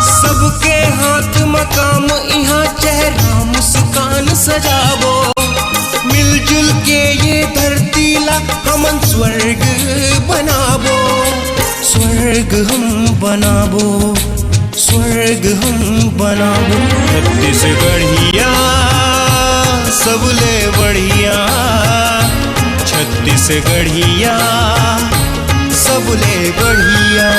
सबके हाथ मकाम यहाँ चेहरा मुस्कान सजावो, मिलजुल के ये धरती ला हम स्वर्ग बनावो। स्वर्ग हम बनावो, स्वर्ग हम बनाबो। छत्तीसगढ़िया सबले बढ़िया, छत्तीसगढ़िया सबले बढ़िया।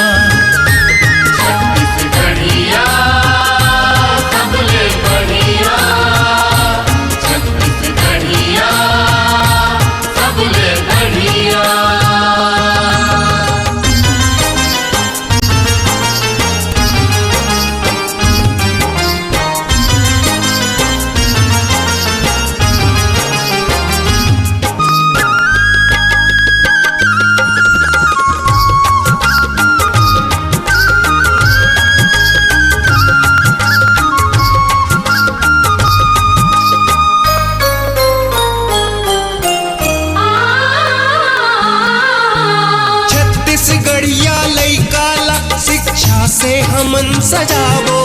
से हमन सजावो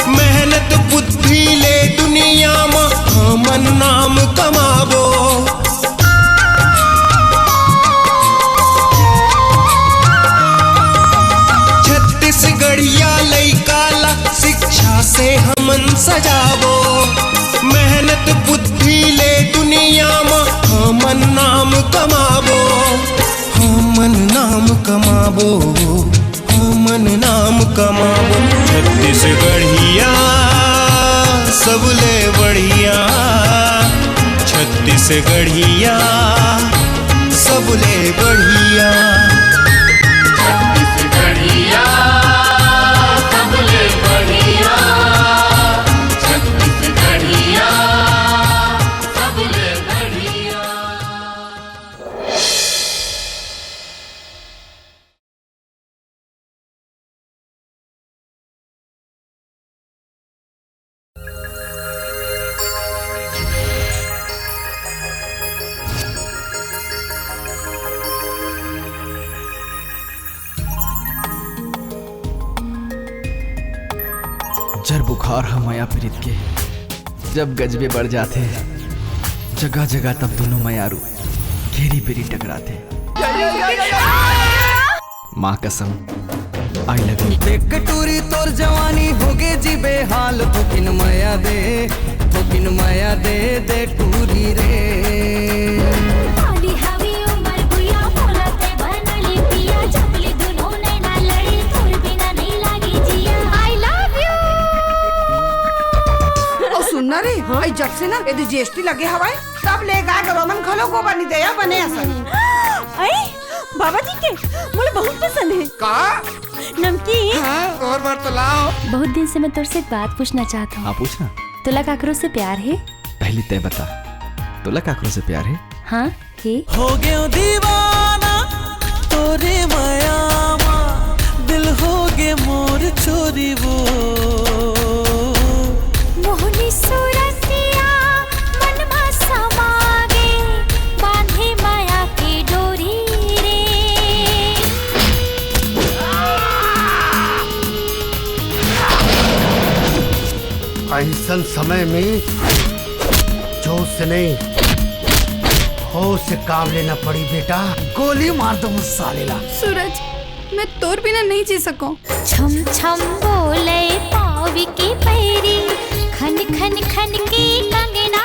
मेहनत बुद्धि ले दुनिया में हमन नाम कमावो छत्तीसगढ़िया लइका ला शिक्षा से हमन सजावो मेहनत बुद्धि ले दुनिया में हमन नाम कमावो हमन नाम कमावो हमन नाम कमावो छत्तीसगढ़िया सबले बढ़िया छत्तीसगढ़िया सबले बढ़िया छत्तीसगढ़िया सबले बढ़िया छत्तीसगढ़िया सबले बढ़िया। जर बुखार है माया प्रीत के जब गजबे बढ़ जाते जगह जगह तब दोनों मयारू घेरी बेरी टकराते माँ कसम आई लव यू। देख टूरी तोर जवानी होगे जी बेहाल थोकिन माया दे दे टूरी रे सुनना रे आई जब से ना यदि जीएसटी लगे हवाए तब ले गा रोमन खलो को बनी दया बने असन आई बाबा जी के मुझे बहुत पसंद है का नमकीन और बार तो लाओ। बहुत दिन से मैं तुझसे एक बात पूछना चाहता हूँ। हाँ पूछना। तुला काकरो से प्यार है? पहले तय बता तुला काकरो से प्यार है? हाँ है। हो गयो दीवाना तोरे माया मा दिल हो गे मोर चोरी वो मोहनी सूरतिया मन मा समागे बांधे माया की डोरी रे ऐसन समय में जोश से नहीं होश से काम लेना पड़ी बेटा गोली मार दो मुझ सालेला। सूरज मैं तोर बिना नहीं जी सकूं। छम छम बोले पावी की पैरी खन खन खन की कंगना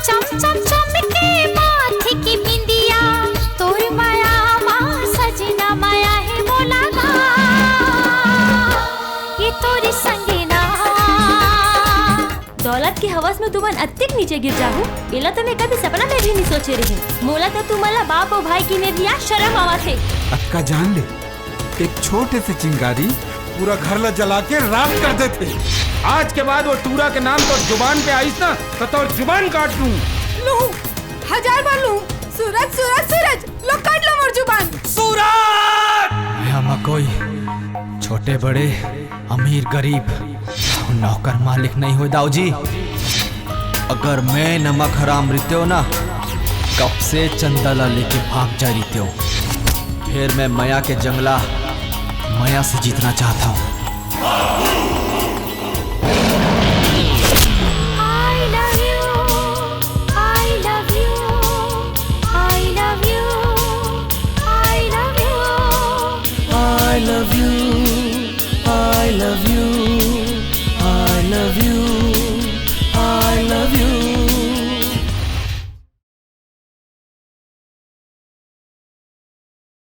चम चम चम के माथे की बिंदिया तोर माया माँ सजना माया है बोला ना ये तोरी संगीना। दौलत की हवस में तुम अत्यधिक नीचे गिर जाओ इला तो मैं कभी सपना में भी नहीं सोचे रही मोला तो तुम्हारा बाप और भाई की ने दिया शर्म आवा थे। अक्का जान ले एक छोटे से चिंगारी पूरा घर ला जला के राख कर देते। आज के बाद वो टूरा के नाम तो जुबान पे आईस ना तो जुबान काट लूं। लू 1000 बार लू। सूरज सूरज सूरज लो काट लो मोर जुबान। सूरज यहाँ कोई छोटे बड़े अमीर गरीब नौकर मालिक नहीं हो दाऊ जी। अगर मैं नमक हराम रीते हो ना कब से चंदला लेके भाग जा रीते हो फिर मैं माया के जंगला माया से जीतना चाहता हूँ।